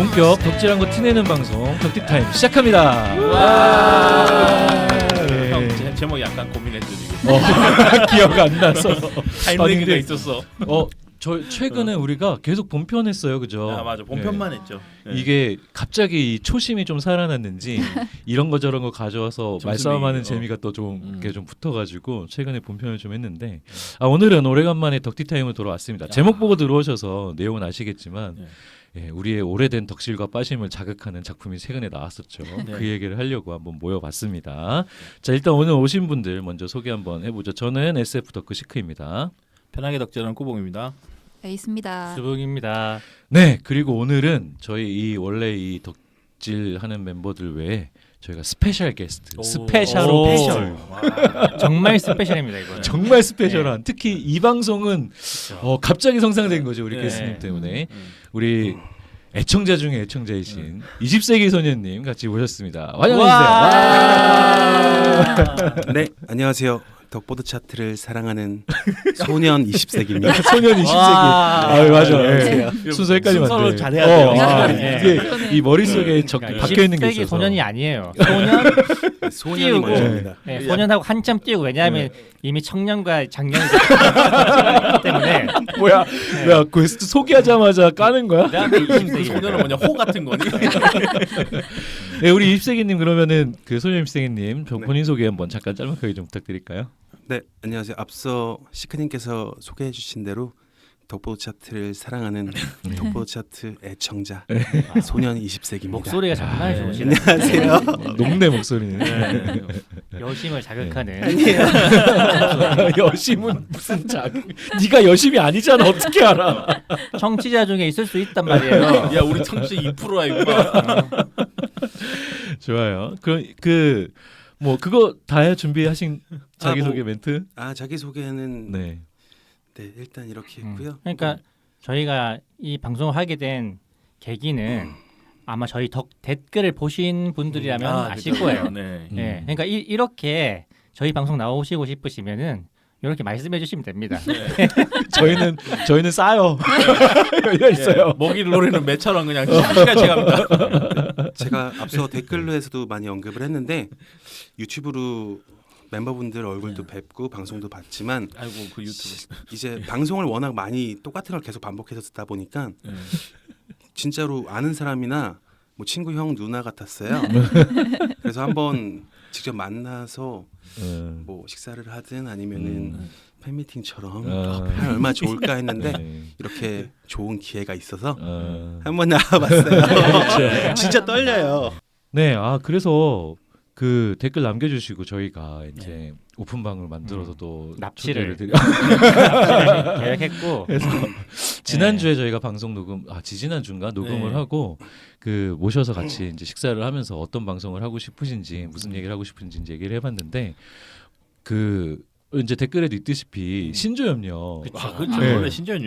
본격 덕질한 거 티내는 방송 덕틱타임 시작합니다. 와. 네. 형 제목 약간 고민했죠 지금. 기억 안 나서. 타임레그가 있었어. 저 최근에 우리가 계속 본편했어요, 그죠? 아 맞아, 본편만 했죠. 네. 이게 갑자기 이 초심이 좀 살아났는지 이런 거 저런 거 가져와서 말싸움하는 재미가 또 좀 좀 붙어가지고 최근에 본편을 좀 했는데 오늘은 오래간만에 덕티타임으로 돌아왔습니다. 제목 보고 들어오셔서 내용은 아시겠지만 예, 우리의 오래된 덕질과 빠심을 자극하는 작품이 최근에 나왔었죠. 네. 그 얘기를 하려고 한번 모여봤습니다. 자, 일단 오늘 오신 분들 먼저 소개 한번 해보죠. 저는 SF 덕후 시크입니다. 편하게 덕질하는 꾸봉입니다. 있습니다. 수북입니다. 네, 그리고 오늘은 저희 원래 이 덕질하는 멤버들 외에 저희가 스페셜 게스트, 스페셜로 스페셜. 정말 스페셜입니다 이거는. 정말 스페셜한. 특히 이 방송은 갑자기 성상된 거죠, 우리 게스트님 때문에. 우리 애청자 중에 애청자이신 20세기 소년님 같이 모셨습니다. 환영해주세요. 네, 안녕하세요. 덕보드 차트를 사랑하는 소년 20세기입니다. 소년 20세기. 맞아. 예. 순서 헷갈리면 안 순서로 돼. 잘해야 돼요. 이게 이 머릿속에 박혀 있는 게 20세기 있어서. 소년이 아니에요. 소년이 띄우고. 먼저입니다. 네, 소년하고 한참 띄우고 왜냐하면 이미 청년과 장년이 있기 때문에. 뭐야? 퀘스트 소개하자마자 까는 거야? 그다음에 20세기. 소년은 뭐냐, 호 같은 거니? 네, 우리 20세기님 그러면은 그 소년 20세기님 네. 본인 소개 한번 잠깐 짤막하게 좀 부탁드릴까요? 네, 안녕하세요. 앞서 시크님께서 소개해주신 대로 덕보드 차트를 사랑하는 덕보드 차트 애청자 소년 20세기입니다. 목소리가 정말 좋으시네. 안녕하세요. 녹내 목소리는. 여심을 자극하는. 여심은 무슨 네가 여심이 아니잖아. 어떻게 알아? 청취자 중에 있을 수 있단 말이에요. 야, 우리 청취 2%야 이거. 좋아요. 뭐 그거 다 준비하신 자기소개 멘트? 자기소개는 네. 네, 일단 이렇게 했고요. 그러니까 저희가 이 방송을 하게 된 계기는 아마 저희 댓글을 보신 분들이라면 아실 그렇죠. 거예요. 네. 네, 그러니까 이렇게 저희 방송 나오시고 싶으시면은 이렇게 말씀해 주시면 됩니다. 저희는 싸요. 열려 있어요. 먹이를 노리는 매처럼 그냥 시간째 갑니다. 제가 앞서 댓글로에서도 많이 언급을 했는데 유튜브로 멤버분들 얼굴도 뵙고 방송도 봤지만 아이고 그 유튜브. 이제 방송을 워낙 많이 똑같은 걸 계속 반복해서 듣다 보니까 진짜로 아는 사람이나 뭐 친구 형 누나 같았어요. 그래서 한번 직접 만나서 뭐 식사를 하든 아니면은 팬미팅처럼 하면 얼마나 좋을까 했는데 이렇게 좋은 기회가 있어서 한번 나와봤어요. 진짜 떨려요. 네, 그래서 그 댓글 남겨주시고 저희가 이제 오픈방을 만들어서 또 납치를 초대를 계획했고 그래서 지난주에 저희가 방송 지지난주인가 녹음을 하고 그 모셔서 같이 이제 식사를 하면서 어떤 방송을 하고 싶으신지 무슨 얘기를 하고 싶은지 이제 얘기를 해봤는데 그 이제 댓글에도 있듯이 신조염료. 그렇죠. 네.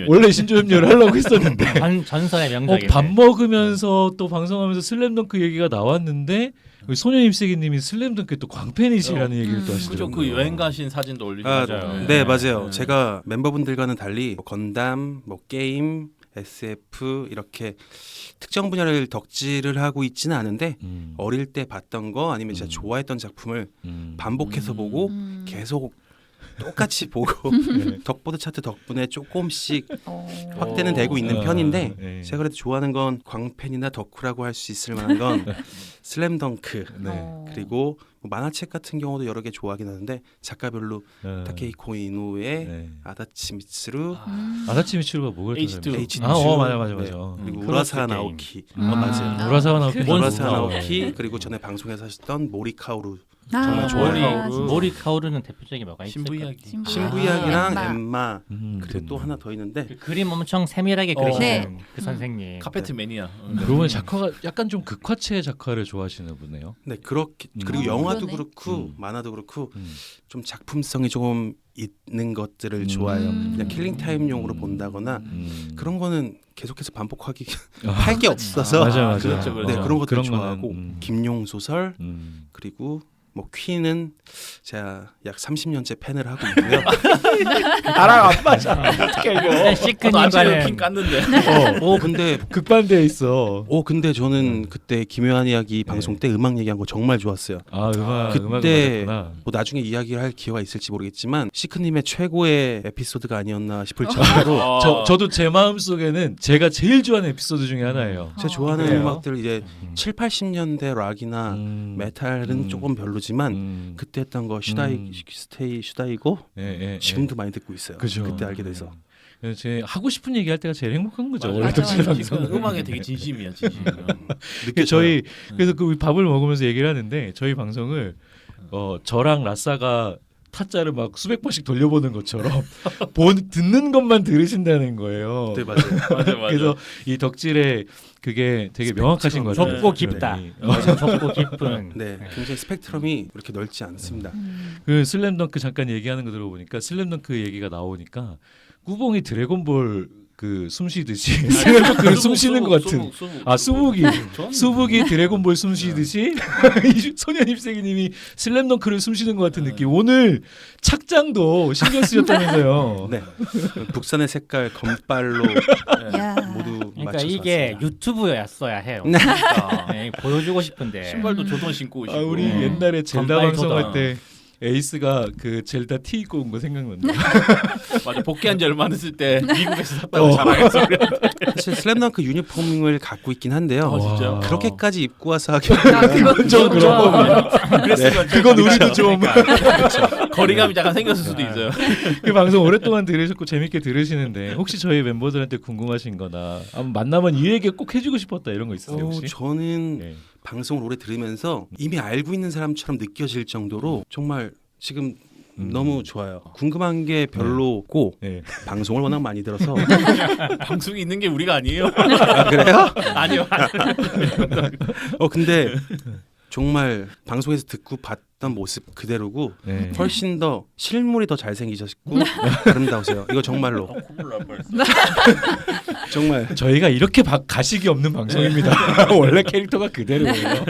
원래 신조염료를 하려고 했었는데 전설의 명작이네. 밥 먹으면서 또 방송하면서 슬램덩크 얘기가 나왔는데 소년 입세기님이 슬램덩크 또 광팬이시라는 얘기를 또 하시더라고요. 그 여행 가신 사진도 올리고 맞아요. 네, 맞아요. 제가 멤버분들과는 달리 뭐 건담, 뭐 게임, SF 이렇게 특정 분야를 덕질을 하고 있지는 않은데 어릴 때 봤던 거 아니면 제가 좋아했던 작품을 반복해서 보고 계속 똑같이 보고 덕보드 차트 덕분에 조금씩 확대는 되고 있는 편인데 제가 그래도 좋아하는 건 광팬이나 덕후라고 할 수 있을 만한 건 슬램덩크 그리고 뭐 만화책 같은 경우도 여러 개 좋아하긴 하는데 작가별로 타케이코 이노우의 아다치 미츠루 아다치 미츠루가 뭐가 H2. 맞아. 그리고 우라사와 나오키 맞아요. 우라사와 나오키 그리고 전에 방송에서 하셨던 모리카오루 정말 좋아요. 모리카오르는 대표적인 뭐가 있을까? 신부이야기랑 엠마 그리고 또 하나 더 있는데 그 그림 엄청 세밀하게 그리시는 그 선생님. 카페트 매니아. 그러면 작화가 약간 좀 극화체 작화를 좋아하시는 분이에요. 네, 그렇게 그리고 영화도 그렇고 만화도 그렇고 좀 작품성이 조금 있는 것들을 좋아해요. 그냥 킬링 타임용으로 본다거나 그런 거는 계속해서 반복하기 할 게 없어서 맞아. 그렇죠. 네, 그런 것들 그런 좋아하고 거는, 김용 소설 그리고 뭐 퀸은 제가 약 30년째 팬을 하고 있고요. 나랑 안 맞아. 어떻게 이거? 나도 아침에 시크님과는 핑 깠는데. 근데 극반대에 있어. 근데 저는 그때 김요한 이야기 방송 때 음악 얘기한 거 정말 좋았어요. 아 음악을 그때 맞았구나. 뭐 나중에 이야기를 할 기회가 있을지 모르겠지만 시크님의 최고의 에피소드가 아니었나 싶을 정도로 저도 제 마음 속에는 제가 제일 좋아하는 에피소드 중에 하나예요. 제가 좋아하는 그래요? 음악들 이제 7, 80년대 락이나 메탈은 조금 별로지만 그때 했던 거 스테이 슈다이고 지금도 많이 듣고 있어요. 그죠. 그때 알게 돼서. 그래서 제 하고 싶은 얘기할 때가 제일 행복한 거죠. 맞아. 원래 맞아, 덕질 맞아. 방송. 지금 음악에 되게 진심이야 진심. 저희 그래서 그 밥을 먹으면서 얘기를 하는데 저희 방송을 저랑 라싸가 타짜를 막 수백 번씩 돌려보는 것처럼 듣는 것만 들으신다는 거예요. 네 맞아요. 맞아. 그래서 이 덕질에 그게 되게 명확하신 것 같아요. 좁고 깊다. 네. 좁고 깊은. 네, 굉장히 스펙트럼이 그렇게 넓지 않습니다. 그 슬램덩크 잠깐 얘기하는 거 들어보니까 슬램덩크 얘기가 나오니까 꾸봉이 드래곤볼 그 숨쉬듯이 슬램덩크를 숨쉬는 것 같은. 수북이 드래곤볼 숨쉬듯이 소년 입생이님이 슬램덩크를 숨쉬는 것 같은 느낌. 오늘 착장도 신경 쓰셨다면서요. 네, 북산의 색깔 검발로 야. 모두 그러니까 맞춰서 이게 왔습니다. 유튜브였어야 해요. 네. 네, 보여주고 싶은데. 신발도 조던 신고 오시고. 아, 우리 옛날에 젤다 건발 방송할 조던. 때 에이스가 그 젤다 티 입고 온 거 생각난다. 맞아. 복귀한 지 얼마 안 됐을 때 미국에서 샀다고 자랑했어. 사실 슬램덩크 유니폼을 갖고 있긴 한데요. 진짜요? 그렇게까지 입고 와서 하기 그건 좀 그렇죠. 그랬으면 그건 우리도 좀. 거리감이 약간 생겼을 수도 있어요. 그 방송 오랫동안 들으셨고 재밌게 들으시는데 혹시 저희 멤버들한테 궁금하신거나 만나면 이 얘기 꼭 해주고 싶었다 이런 거 있으세요 혹시? 저는 네. 방송을 오래 들으면서 이미 알고 있는 사람처럼 느껴질 정도로 정말 지금 너무 좋아요. 궁금한 게 별로 없고 네. 방송을 워낙 많이 들어서 방송이 있는 게 우리가 아니에요. 아, 그래요? 아니요. 근데 정말 방송에서 듣고 봤던 모습 그대로고 네. 훨씬 더 실물이 더 잘생기셨고 아름다우세요. 이거 정말로 정말 저희가 이렇게 가식이 없는 방송입니다. 원래 캐릭터가 그대로예요.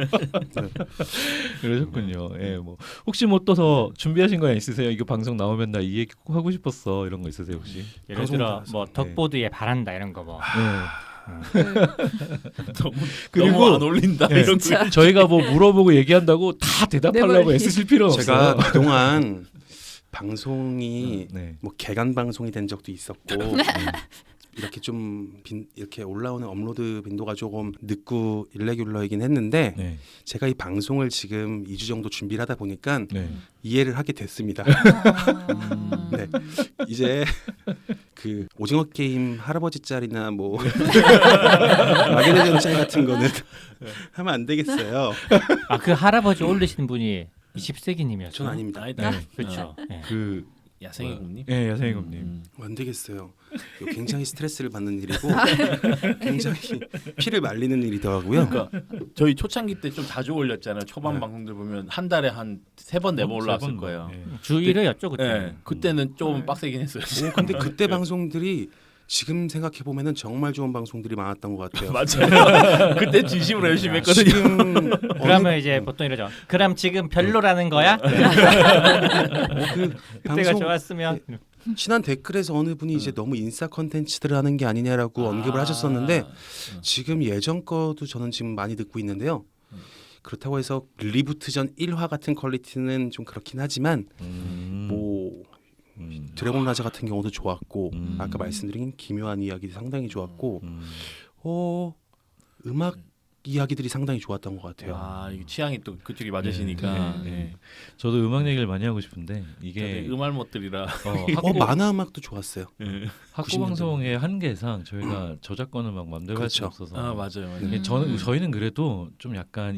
그러셨군요. 예, 뭐 혹시 뭐 또 더 준비하신 거 있으세요? 이거 방송 나오면 나 이 얘기 꼭 하고 싶었어 이런 거 있으세요 혹시? 예를 방송 들어 나와서. 뭐 덕보드에 바란다 이런 거 뭐. 너무 그리고 안 어울린다. 네. 이런 진짜. 저희가 뭐 물어보고 얘기하다고 다 대답하려고 내 말이. 애쓰실 필요 없어요. 제가 그동안 방송이 네. 뭐 개간 방송이 된 적도 있었고 이렇게 좀 이렇게 올라오는 업로드 빈도가 조금 늦고 일레귤러이긴 했는데 네. 제가 이 방송을 지금 2주 정도 준비를 하다 보니까 네. 이해를 하게 됐습니다. 네. 이제 그 오징어 게임 할아버지 짤이나 뭐 마게데전 짤 같은 거는 하면 안 되겠어요. 아 그 할아버지 올리신 분이 20세기님이었죠. 전 아닙니다. 아니다. 그렇죠. 네. 그 야생의 국님. 예, 야생의곰님. 안 되겠어요. 이거 굉장히 스트레스를 받는 일이고 굉장히 피를 말리는 일이더라고요. 그러니까 저희 초창기 때 좀 자주 올렸잖아요. 초반 방송들 보면 한 달에 한 3번 4번 올라왔을 거예요. 예. 주 1회였죠 그때. 네, 그때는 좀 빡세긴 했어요. 근데 그때 방송들이 지금 생각해 보면은 정말 좋은 방송들이 많았던 것 같아요. 맞아요. 그때 진심으로 열심히 했거든요. 지금 그러면 이제 보통 이러죠. 그럼 지금 별로라는 거야? 그 그때가 방송 좋았으면. 지난 댓글에서 어느 분이 이제 너무 인싸 컨텐츠들을 하는 게 아니냐라고 언급을 하셨었는데 지금 예전 거도 저는 지금 많이 듣고 있는데요. 그렇다고 해서 리부트 전 1화 같은 퀄리티는 좀 그렇긴 하지만 뭐 드래곤 라자 같은 경우도 좋았고 아까 말씀드린 기묘한 이야기도 상당히 좋았고 음악 이야기들이 상당히 좋았던 것 같아요. 아, 이게 취향이 또 그쪽이 맞으시니까. 네. 저도 음악 얘기를 많이 하고 싶은데 이게 음알못들이라. 만화 음악도 좋았어요. 학고 90년대. 방송의 한계상 저희가 저작권을 막 맘대로 할 수 그렇죠. 없어서 아 맞아요. 예, 저희는 그래도 좀 약간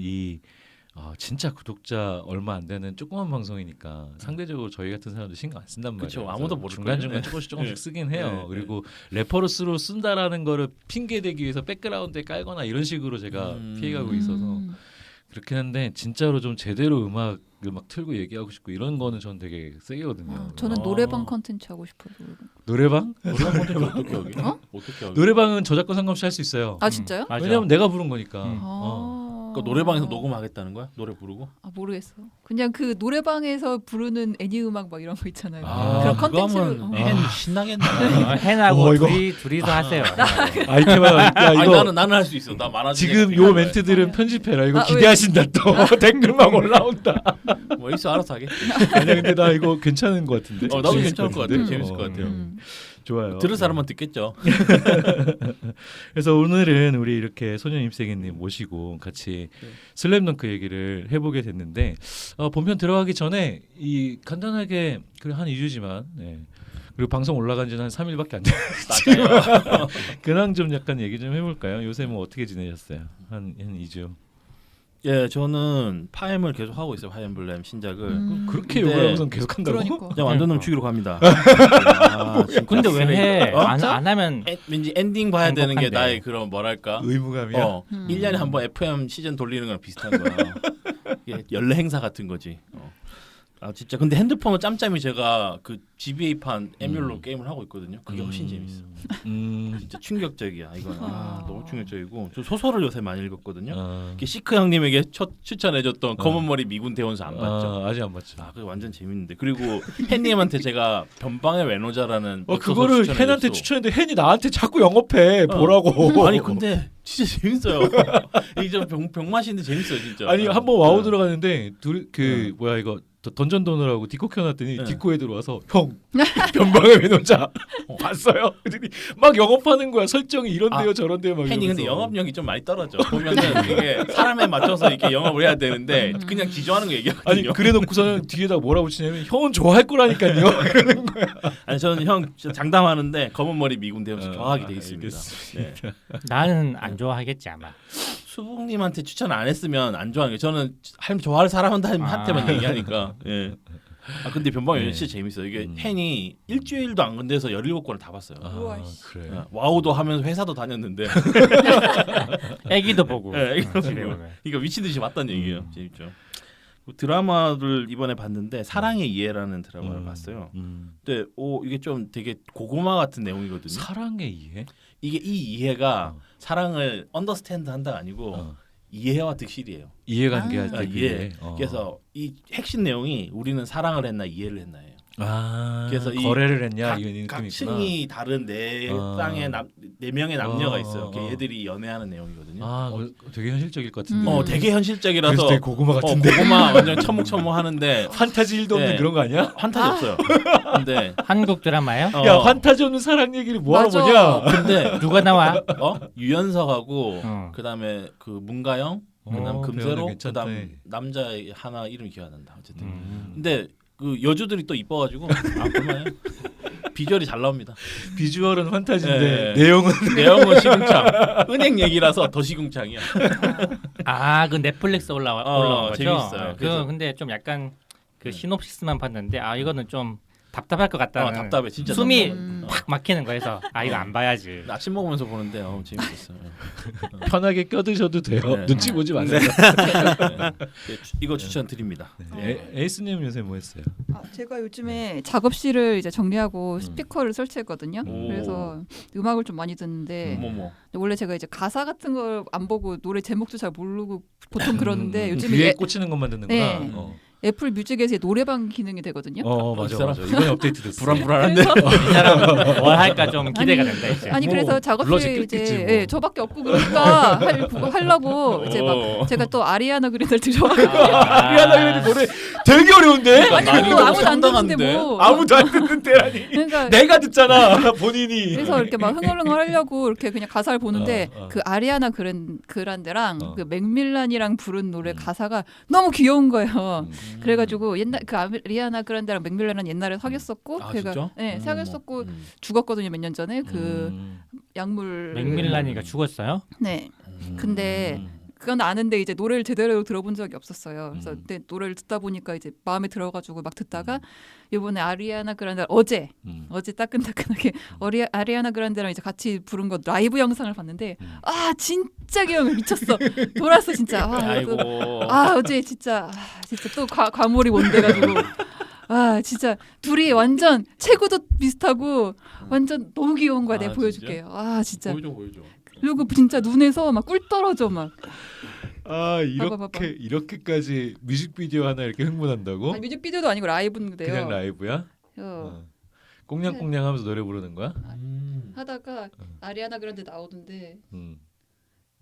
진짜 구독자 얼마 안 되는 조그만 방송이니까 상대적으로 저희 같은 사람들 신경 안 쓴단 말이에요. 그쵸, 아무도 모를 중간 중간 거예요. 조금씩 쓰긴 해요. 네, 그리고 레퍼런스로 쓴다라는 거를 핑계 대기 위해서 백그라운드에 깔거나 이런 식으로 제가 피해가고 있어서 그렇긴 한데 진짜로 좀 제대로 음악을 막 틀고 얘기하고 싶고 이런 거는 저는 되게 세거든요. 저는 노래방 컨텐츠 하고 싶어요. 노래방? 노래방 콘텐츠 어떻게 하게? 어? 어떻게 하게? 노래방은 저작권 상관없이 할 수 있어요. 아 진짜요? 맞아. 왜냐면 내가 부른 거니까. 아. 그 노래방에서 녹음하겠다는 거야? 노래 부르고? 아 모르겠어. 그냥 그 노래방에서 부르는 애니 음악 막 이런 거 있잖아요. 그런 그거 컨텐츠를 하면 hen 신나겠네. 헨하고 이거. 둘이서 하세요. 아이템하나 야 아니 이거 나는 할 수 있어. 나 만화 지금 요 멘트들은 편집해라. 이거 아, 기대하신다 또 댓글만 올라온다. 뭐 있어 알아서 하겠지. 아니야 근데 나 이거 괜찮은 것 같은데. 나도 재밌을 괜찮을 것 같아. 같은데? 재밌을 것 같아요. 좋아요. 들을 사람은 듣겠죠. 그래서 오늘은 우리 이렇게 소년 임세기님 모시고 같이 슬램덩크 얘기를 해보게 됐는데 본편 들어가기 전에 이 간단하게 그래 한 2주지만 그리고 방송 올라간 지는 한 3일밖에 안 됐지만 근황 좀 약간 얘기 좀 해볼까요? 요새 뭐 어떻게 지내셨어요? 한 2주. 예, 저는 파엠을 계속 하고 있어요. 파엠블렘 신작을. 그렇게 근데- 욕을 하고선 계속 한다고? 그러니까. 그냥 완전 놈 죽이러 갑니다. 진짜 근데 왜 해? 어? 안 하면 왠지 엔딩 봐야 되는 게 행복한데. 나의 그런 뭐랄까? 의무감이야. 1년에 한 번 FM 시즌 돌리는 거랑 비슷한 거야. 이게 연례 행사 같은 거지. 아 진짜 근데 핸드폰은 짬짬이 제가 그 GBA판 에뮬로 게임을 하고 있거든요. 그게 훨씬 재밌어. 진짜 충격적이야. 이건 너무 충격적이고 저 소설을 요새 많이 읽었거든요. 이게 시크 형님에게 추천해줬던 검은 머리 미군 대원수 안 봤죠? 아직 안 봤죠. 그게 완전 재밌는데 그리고 hen님한테 제가 변방의 외노자라는 그거를 소설 헨한테 추천해줬어. 추천했는데 헨이 나한테 자꾸 영업해 보라고. 아니 근데 진짜 재밌어요. 이게 좀 병맛인데 재밌어요 진짜. 아니 한번 와우 들어가는데 뭐야 이거 던전 도너라고 디코 켜놨더니 네. 디코에 들어와서 형 변방의 외노자 봤어요? 그랬더니 막 영업하는 거야. 설정이 이런데요 저런데요 막 헨이 근데 이러면서. 영업력이 좀 많이 떨어져. 보면은 이게 사람에 맞춰서 이렇게 영업을 해야 되는데 그냥 기조하는 거 얘기하거든요. 아니 그래놓고서는 뒤에다 뭐라고 붙이냐면 형은 좋아할 거라니까요. 이러는 거야. 아니 저는 형 진짜 장담하는데 검은 머리 미군 대원수 좋아하게 돼 있습니다. 네. 나는 안 좋아하겠지 아마. 수북님한테 추천 안 했으면 안 좋아하는 게 저는 좋아할 사람한테만 얘기하니까. 예. 근데 변방이 진짜 재밌어요. 이게 헨이 일주일도 안 건드려서 17권을 다 봤어요. 우와, 그래. 예. 와우도 하면서 회사도 다녔는데 애기도 보고. 예, 애기도 집에 보고. 오면. 이거 미친 듯이 봤다는 얘기예요. 재밌죠. 드라마를 이번에 봤는데 사랑의 이해라는 드라마를 봤어요. 근데 이게 좀 되게 고구마 같은 내용이거든요. 사랑의 이해? 이게 이 이해가 사랑을 언더스탠드 한다가 아니고 이해와 득실이에요. 이해관계 할 때 이해. 그래서 이 핵심 내용이 우리는 사랑을 했나 이해를 했나예요. 그래서 그래서 이 거래를 했냐 이게 각 느낌이 있구나. 층이 다른 네 쌍의 네 명의 남녀가 있어요. 어. 얘들이 연애하는 내용이거든요. 그거 되게 현실적일 것 같은데. 되게 현실적이라서 그래서 되게 고구마 같은데. 고구마 완전 처묵처묵 하는데 판타지 1도 없는 네. 그런 거 아니야? 환타지 없어요. 근데 한국 드라마요? 야 판타지 없는 사랑 얘기를 뭐하러 맞아. 보냐? 근데 누가 나와? 유연석하고 어. 그다음에 그 문가영 그다음 금세로 배우는 괜찮대. 그다음 남자 하나 이름이 기억 안 난다. 어쨌든 근데 그 여주들이 또 이뻐가지고 볼만해요. 비주얼이 잘 나옵니다. 비주얼은 판타지인데 네. 내용은 시궁창. 은행 얘기라서 더 시궁창이야. 그 넷플릭스 올라온 거죠. 재밌어요. 그래서- 근데 좀 약간 그 시놉시스만 봤는데 이거는 좀 답답할 것 같다는. 답답해 진짜. 숨이 답답해. 팍 막히는 거에서 이거 안 봐야지. 아침 먹으면서 보는데 재밌었어요. 편하게 껴드셔도 돼요. 네. 눈치 보지 마세요. 이거 추천드립니다. 에이스님 요새 뭐 했어요? 제가 요즘에 작업실을 이제 정리하고 스피커를 설치했거든요. 오. 그래서 음악을 좀 많이 듣는데 뭐뭐. 원래 제가 이제 가사 같은 걸 안 보고 노래 제목도 잘 모르고 보통 그러는데 요즘에 귀에 꽂히는 것만 듣는구나. 네. 애플 뮤직에서 노래방 기능이 되거든요. 맞아 사람? 맞아. 이번에 업데이트 됐어. 불안불안한데. 이 사람 뭘 할까 좀 기대가 된다 이제. 아니 뭐, 그래서 작업실에 불러제꼈겠지, 이제 뭐. 저밖에 없고 그러니까 하려고 이제 막 제가 또 아리아나 그랜드를 들어와가지고 미안하다 그래도 노래 되게 어려운데? 아니 난이도가 뭐 아무도 안 듣는데 상당한데? 뭐 아무도 안 듣는데라니. 그러니까 내가 듣잖아 본인이. 그래서 이렇게 막 흥얼흥얼 하려고 이렇게 그냥 가사를 보는데 어. 그 아리아나 그란데랑 어. 그 맥밀란이랑 부른 노래 가사가 너무 귀여운 거예요. 그래가지고 옛날 그 아리아나 그란데랑 맥밀란은 옛날에 사귀었었고 진짜? 걔가 사귀었었고 죽었거든요 몇 년 전에 그 약물 맥밀란이가 죽었어요? 네. 근데 그건 아는데 이제 노래를 제대로 들어본 적이 없었어요. 그래서 그때 노래를 듣다 보니까 이제 마음에 들어가지고 막 듣다가 이번에 아리아나 그란데 어제 따끈따끈하게 아리아나 그란데랑 이제 같이 부른 거 라이브 영상을 봤는데 진짜 귀여워 미쳤어 돌았어 진짜 아이고. 어제 진짜 또 과몰입 온돼가지고 진짜 둘이 완전 체구도 비슷하고 완전 너무 귀여운 거야. 내가 진짜? 보여줄게요. 진짜 보여줘. 그리고 진짜 눈에서 막 꿀 떨어져 막 아 봐봐. 이렇게까지 뮤직비디오 하나 이렇게 흥분한다고? 아니, 뮤직비디오도 아니고 라이브인데요. 그냥 라이브야? 꽁냥꽁냥하면서 노래 부르는 거야? 하다가 아리아나 그란데 나오던데 음.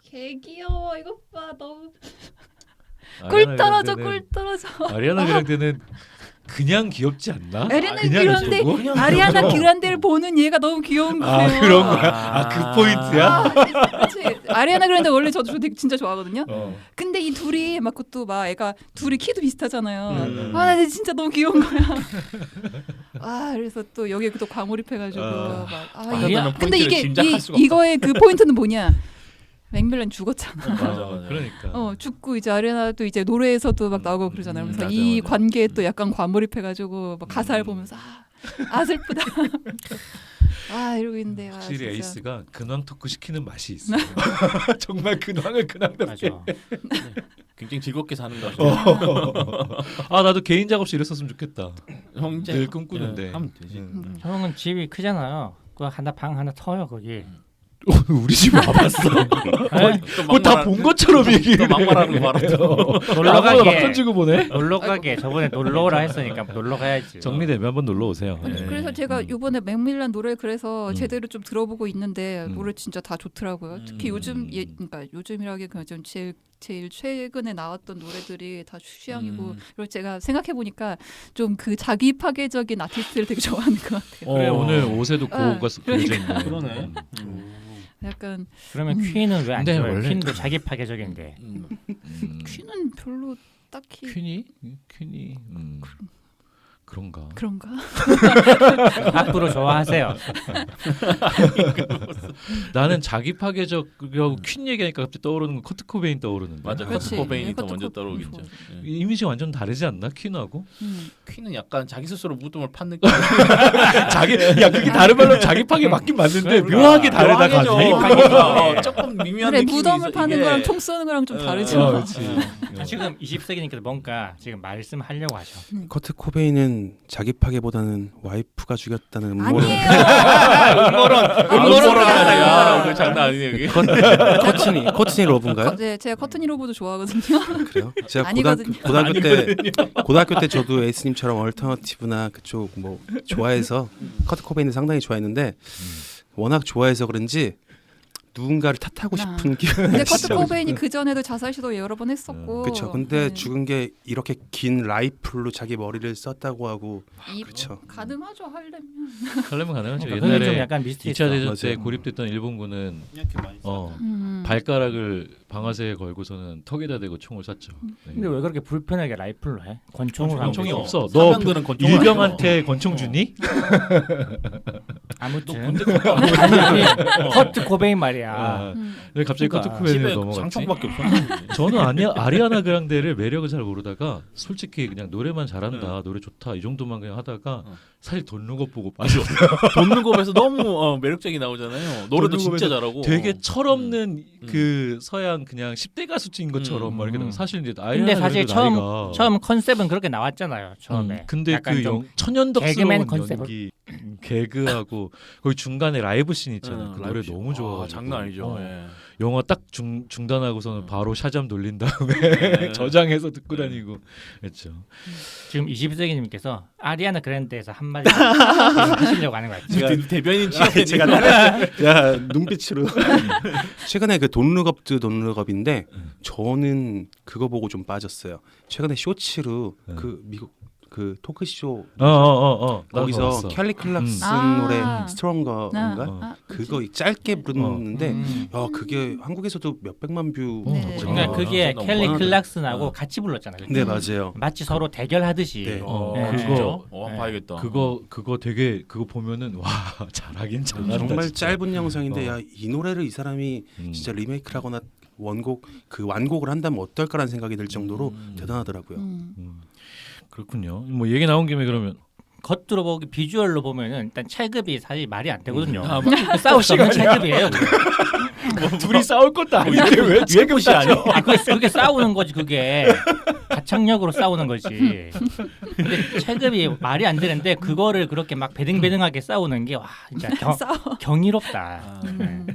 개 귀여워. 이것 봐 너무 아리아나 꿀 떨어져 그란데는- 꿀 떨어져. 아리아나 그란데는 그냥 귀엽지 않나? 아리아나 그냥 그란데 이쪽으로? 그냥 아리아나 귀여워. 그란데를 보는 얘가 너무 귀여운 거예요. 아 그런 거야? 그 포인트야? 그치. 아리아나 그란데 원래 저도 되게 진짜 좋아하거든요. 어. 근데 이 둘이 막 그것도 막 애가 둘이 키도 비슷하잖아요. 음. 아, 나 진짜 너무 귀여운 거야. 아, 그래서 또 여기에 또 과몰입해가지고 어. 막. 아, 그러면 근데 포인트를 이게 짐작할 수가 이거의 그 포인트는 뭐냐? 맥밀런 죽었잖아. 맞아. 그러니까. 죽고 이제 아리아나도 이제 노래에서도 막 나오고 그러잖아요. 그래서 맞아, 이 맞아. 관계에 또 약간 과몰입해가지고 막 가사를 보면서 아 슬프다. 아 이러고 있는데 확실히 진짜. 에이스가 근황 토크 시키는 맛이 있어. 정말 근황을 근황답게. 맞아. 굉장히 즐겁게 사는 거 같아요. 아 나도 개인 작업실 이랬었으면 좋겠다. 형제 늘 꿈꾸는데. 네, 하면 되지. 형은 집이 크잖아요. 그 하나 방 하나 터요 거기. 우리 집 와봤어. 또 뭐 다 본 것처럼 얘기해. 또 막말하는 거 봐라. 또. 놀러 아무거나 막 가게. 던지고 보내. 놀러 가게. 저번에 놀러 오라 했으니까 놀러 가야지. 정리되면 한번 놀러 오세요. 아니, 네. 그래서 제가 이번에 맥밀란 노래 그래서 음. 제대로 좀 들어보고 있는데 음. 노래 진짜 다 좋더라고요. 특히 요즘 음. 그러니까 요즘이라기 그냥 좀 제일 최근에 나왔던 노래들이 다 취향이고 그리고 제가 생각해 보니까 좀 그 자기 파괴적인 아티스트를 되게 좋아하는 것 같아요. 그래 오늘 옷에도 아, 그거가 그려져 있네. 그러네. 약간 그러면 퀸은 왜 안 근데 좋아요? 원래- 퀸도 자기 파괴적인데. 퀸은 별로 딱히 퀸이 그런가? 그런가? 앞으로 좋아하세요. 나는 자기 파괴적이라고 퀸 얘기하니까 갑자기 떠오르는 건 커트 코베인 떠오르는데. 맞아. 그렇지. 커트 코베인이 더 커트 먼저 코- 떠오르겠죠. 좋아. 예. 이미지 완전 다르지 않나 퀸하고? 퀸은 약간 자기 스스로 무덤을 판 느낌. 자기 야 그게 다른 말로 자기 파괴 맞긴 맞는데 그러니까. 묘하게 다르다 묘하게죠. 감이. 조금 미묘한 그래 느낌이 무덤을 있어. 파는 이게. 거랑 총 쏘는 거랑 좀 다르죠. 그렇지. 지금 20세기니까 뭔가 지금 말씀하려고 하죠. 커트 코베인은 자기 파괴보다는 와이프가 죽였다는 음모론. 아니에요. 음모론이야. 그 장난 아니네 여기. 코트니 러브인가요? 네, 제가 커튼이 로브도 좋아하거든요. 그래요? 제가 아니거든요. 고등학교 때 저도 에이스님처럼 얼터너티브나 그쪽 뭐 좋아해서 커트 코베인을 상당히 좋아했는데 워낙 좋아해서 그런지 누군가를 탓하고 싶은 기분이 근데 커트 코베인이 그 전에도 자살 시도 여러 번 했었고. 그렇죠. 근데 네. 죽은 게 이렇게 긴 라이플로 자기 머리를 썼다고 하고 이- 그렇죠. 가능하죠 하려면. 하려면 가능하죠. 그러니까 그게 좀 옛날에 약간 미스터리 2차 대전 때 맞아요. 고립됐던 일본군은 이렇게 많이 발가락을 방아쇠에 걸고서는 턱에다 대고 총을 쐈죠. 네. 근데 왜 그렇게 불편하게 라이플로 해? 권총으로 하는 권총이 거죠. 없어. 너 사병들은 권총을 일병한테 권총 주니? 아무튼 아니 커트 코베인 말이야. 아, 왜 갑자기 그러니까 커트 코베인을 집에 넘어갔지? 장총밖에 없어. 저는 아리아나 그란데를 매력을 잘 모르다가 솔직히 그냥 노래만 잘한다, 노래 좋다 이 정도만 그냥 하다가 사실 돈룩업 보고 빠졌어요. 돈누검에서 너무 매력적이 나오잖아요. 노래도 진짜 잘하고. 되게 철없는 그 서양 그냥 10대 가수인 것처럼 막 이렇게 나오고 사실 이제 아리아나 근데 사실 그란데 처음 나이가 처음 컨셉은 그렇게 나왔잖아요. 처음에. 근데 약간 그 좀 천연덕스러운 개그맨 컨셉을. 연기, 개그하고 거기 중간에 라이브 씬 있잖아요. 그 노래 라이브 씬. 너무 좋아가지고 장난 아니죠. 예. 영화 딱 중단하고서는 바로 샤잠 돌린 다음에 네. 저장해서 듣고 다니고 그랬죠. 지금 20세기님께서 아리아나 그란데에서 한 마디 하시려고 하는 거 같아요. 대변인 취업해 제가 야 눈빛으로 최근에 그 돈룩업인데 저는 그거 보고 좀 빠졌어요. 최근에 쇼츠로 그 미국 그 토크쇼 거기서 캘리 클락슨 노래 스트롱거인가 그거 짧게 부르는데 야 그게 한국에서도 몇 백만 뷰 네. 그러니까 그게 너무 켈리 뻔하다. 클락슨하고 같이 불렀잖아요. 네 맞아요. 마치 서로 대결하듯이. 네. 네. 그거 네. 봐야겠다. 그거 되게 그거 보면은 와 잘하긴 잘한다. 정말 진짜. 짧은 영상인데 야 이 노래를 이 사람이 진짜 리메이크하거나 원곡 그 완곡을 한다면 어떨까라는 생각이 들 정도로 대단하더라고요. 그렇군요. 뭐 얘기 나온 김에 그러면 겉으로 보기 비주얼로 보면은 일단 체급이 사실 말이 안 되거든요. 아, 싸울 수 없는 체급이에요. 둘이 싸울 것도 아닌데 왜 UFC 아니야? 그게 싸우는 거지 그게 가창력으로 싸우는 거지. 근데 체급이 말이 안 되는데 그거를 그렇게 막 배등배등하게 싸우는 게 와 진짜 경이롭다. 네.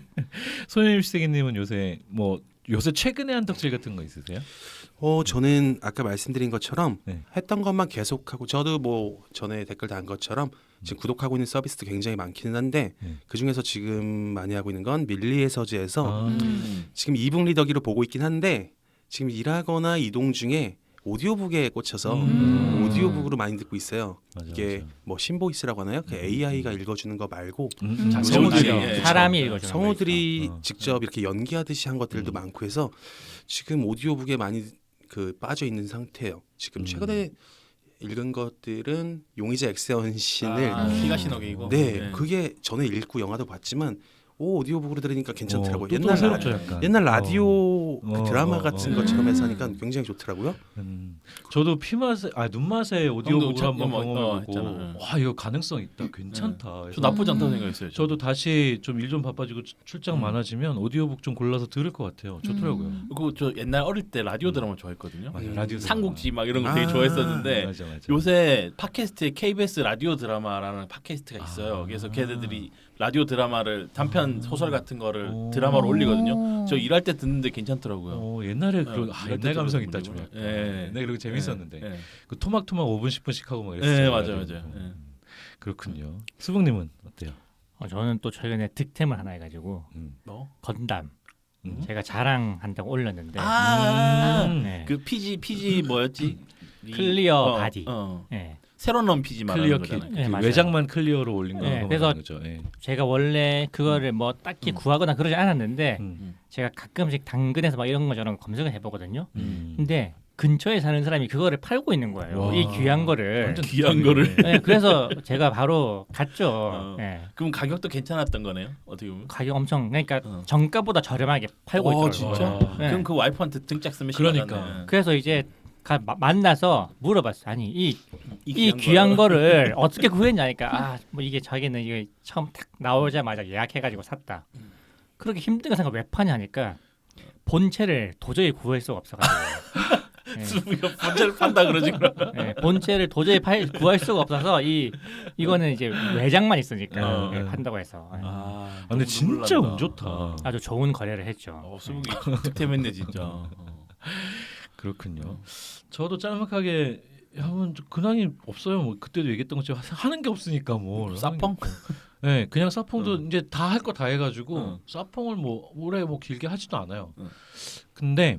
손예림 시세기님은 요새 뭐 요새 최근에 한 덕질 같은 거 있으세요? 저는 아까 말씀드린 것처럼 네. 했던 것만 계속하고 저도 뭐 전에 댓글 단 것처럼 지금 구독하고 있는 서비스도 굉장히 많기는 한데 그 중에서 지금 많이 하고 있는 건 밀리의 서재에서 지금 이북 리더기로 보고 있긴 한데 지금 일하거나 이동 중에 오디오북에 꽂혀서 오디오북으로 많이 듣고 있어요. 맞아, 이게 맞아. 뭐 신보이스라고 하나요? 그 AI가 읽어주는 거 말고 성우들이, 성우들이 사람이 읽어주는 성우들이 거 있어. 직접 이렇게 연기하듯이 한 것들도 많고 해서 지금 오디오북에 많이 그 빠져 있는 상태예요. 지금 최근에 읽은 것들은 용의자 엑세언 신을 히가시노게이고. 네, 그게 전에 읽고 영화도 봤지만 오디오북으로 들으니까 괜찮더라고요. 또 새롭죠, 약간. 옛날 라디오 그 드라마 어, 같은 어. 것처럼 해서 하니까 굉장히 좋더라고요. 저도 눈맛의 오디오북을 형도 한번 뭐, 경험해보고 했잖아. 와 이거 가능성 있다, 괜찮다. 저 나쁘지 않다고 생각했어요. 저도 다시 좀 일 좀 바빠지고 출장 많아지면 오디오북 좀 골라서 들을 것 같아요. 좋더라고요. 그리고 저 옛날 어릴 때 라디오 드라마 좋아했거든요. 맞아, 라디오 삼국지 막 이런 거 아, 되게 좋아했었는데 맞아. 요새 팟캐스트에 KBS 라디오 드라마라는 팟캐스트가 있어요. 그래서 걔네들이 라디오 드라마를 단편 소설 같은 거를 오. 드라마로 올리거든요. 저 일할 때 듣는데 괜찮더라고요. 옛날에 네, 옛날 감성 있다 좀. 약간. 예. 네, 그리고 재밌었는데 예. 그 토막토막 5분 10분씩 하고 막 예, 이랬어요. 맞아요, 라디오. 맞아요. 예. 그렇군요. 수북님은 어때요? 저는 또 최근에 득템을 하나 해가지고 뭐? 건담 음. 제가 자랑한다고 올렸는데 네. 그 PG 뭐였지? 클리어 바디. 어. 네. 새로 넣은 PG 말하는 클리어 킷, 거잖아요. 네, 맞아요. 외장만 클리어로 올린 거 네, 그거 그래서 말하는 거죠. 예. 제가 원래 그거를 뭐 딱히 구하거나 그러지 않았는데 제가 가끔씩 당근에서 막 이런 거 저런 거 검색을 해보거든요. 근데 근처에 사는 사람이 그거를 팔고 있는 거예요. 와. 이 귀한 거를. 완전 귀한 거를. 네, 그래서 제가 바로 갔죠. 네. 그럼 가격도 괜찮았던 거네요. 어떻게 보면. 가격 엄청 그러니까 어. 정가보다 저렴하게 팔고 있더라고요. 진짜? 와. 네. 그럼 그 와이프한테 등짝 쓰면 그러니까. 심하잖아요. 그래서 이제 만나서 물어봤어. 아니 이 이 귀한 거를 어떻게 구했냐니까 뭐 이게 자기는 이게 처음 탁 나오자마자 예약해가지고 샀다. 그렇게 힘든 거 생각 왜 파냐니까 본체를 도저히 구할 수가 없어가지고. 네. 수부가 본체를 판다 그러지 그러면. 네, 본체를 도저히 구할 수가 없어서 이거는 이제 외장만 있으니까 네. 판다고 해서 근데 진짜 운 좋다. 아주 좋은 거래를 했죠. 수북이 득템했네 진짜. 그렇군요. 저도 짤막하게 한번 근황이 없어요. 뭐 그때도 얘기했던 것처럼 하는 게 없으니까 뭐 사펑? 네, 그냥 사펑도 이제 다 할 거 다 해가지고 사펑을 뭐 올해 뭐 길게 하지도 않아요. 근데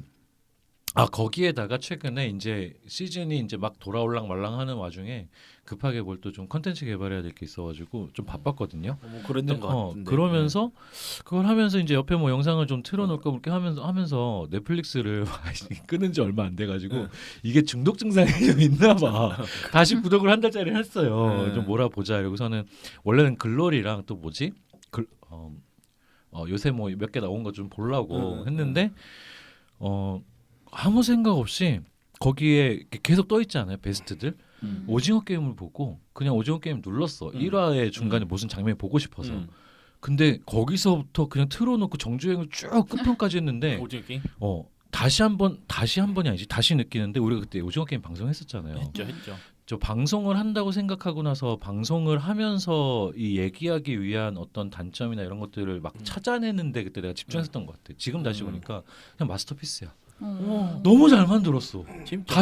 거기에다가 최근에 이제 시즌이 이제 막 돌아올랑 말랑하는 와중에 급하게 뭘 또 좀 컨텐츠 개발해야 될 게 있어가지고 좀 바빴거든요. 뭐 그랬던 것 같은데. 그러면서 그걸 하면서 이제 옆에 뭐 영상을 좀 틀어놓을까 그렇게 하면서 넷플릭스를 끊은 지 얼마 안 돼가지고 이게 중독 증상이 좀 있나봐. 다시 구독을 한 달짜리 했어요. 좀 몰아보자. 이러고서는 원래는 글로리랑 또 뭐지? 요새 뭐 몇 개 나온 거 좀 보려고 했는데 아무 생각 없이 거기에 계속 떠 있지 않아요? 베스트들. 오징어 게임을 보고 그냥 오징어 게임 눌렀어. 1화의 중간에 무슨 장면이 보고 싶어서. 근데 거기서부터 그냥 틀어놓고 정주행을 쭉 끝편까지 했는데 오징어 게임? 다시 한 번이 아니지. 다시 느끼는데 우리가 그때 오징어 게임 방송했었잖아요. 했죠. 저 방송을 한다고 생각하고 나서 방송을 하면서 이 얘기하기 위한 어떤 단점이나 이런 것들을 막 찾아내는데 그때 내가 집중했었던 것 같아. 지금 다시 보니까 그냥 마스터피스야. 너무 잘 만들었어. 진짜?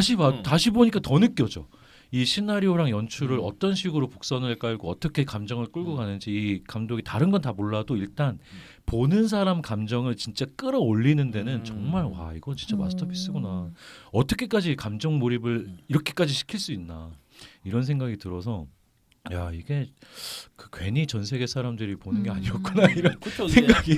다시 보니까 더 느껴져. 이 시나리오랑 연출을 어떤 식으로 복선을 깔고 어떻게 감정을 끌고 가는지 이 감독이 다른 건 다 몰라도 일단 보는 사람 감정을 진짜 끌어올리는 데는 정말 와 이건 진짜 마스터피스구나. 어떻게까지 감정 몰입을 이렇게까지 시킬 수 있나 이런 생각이 들어서 야 이게 괜히 전 세계 사람들이 보는 게 아니었구나 이런 그쵸, 생각이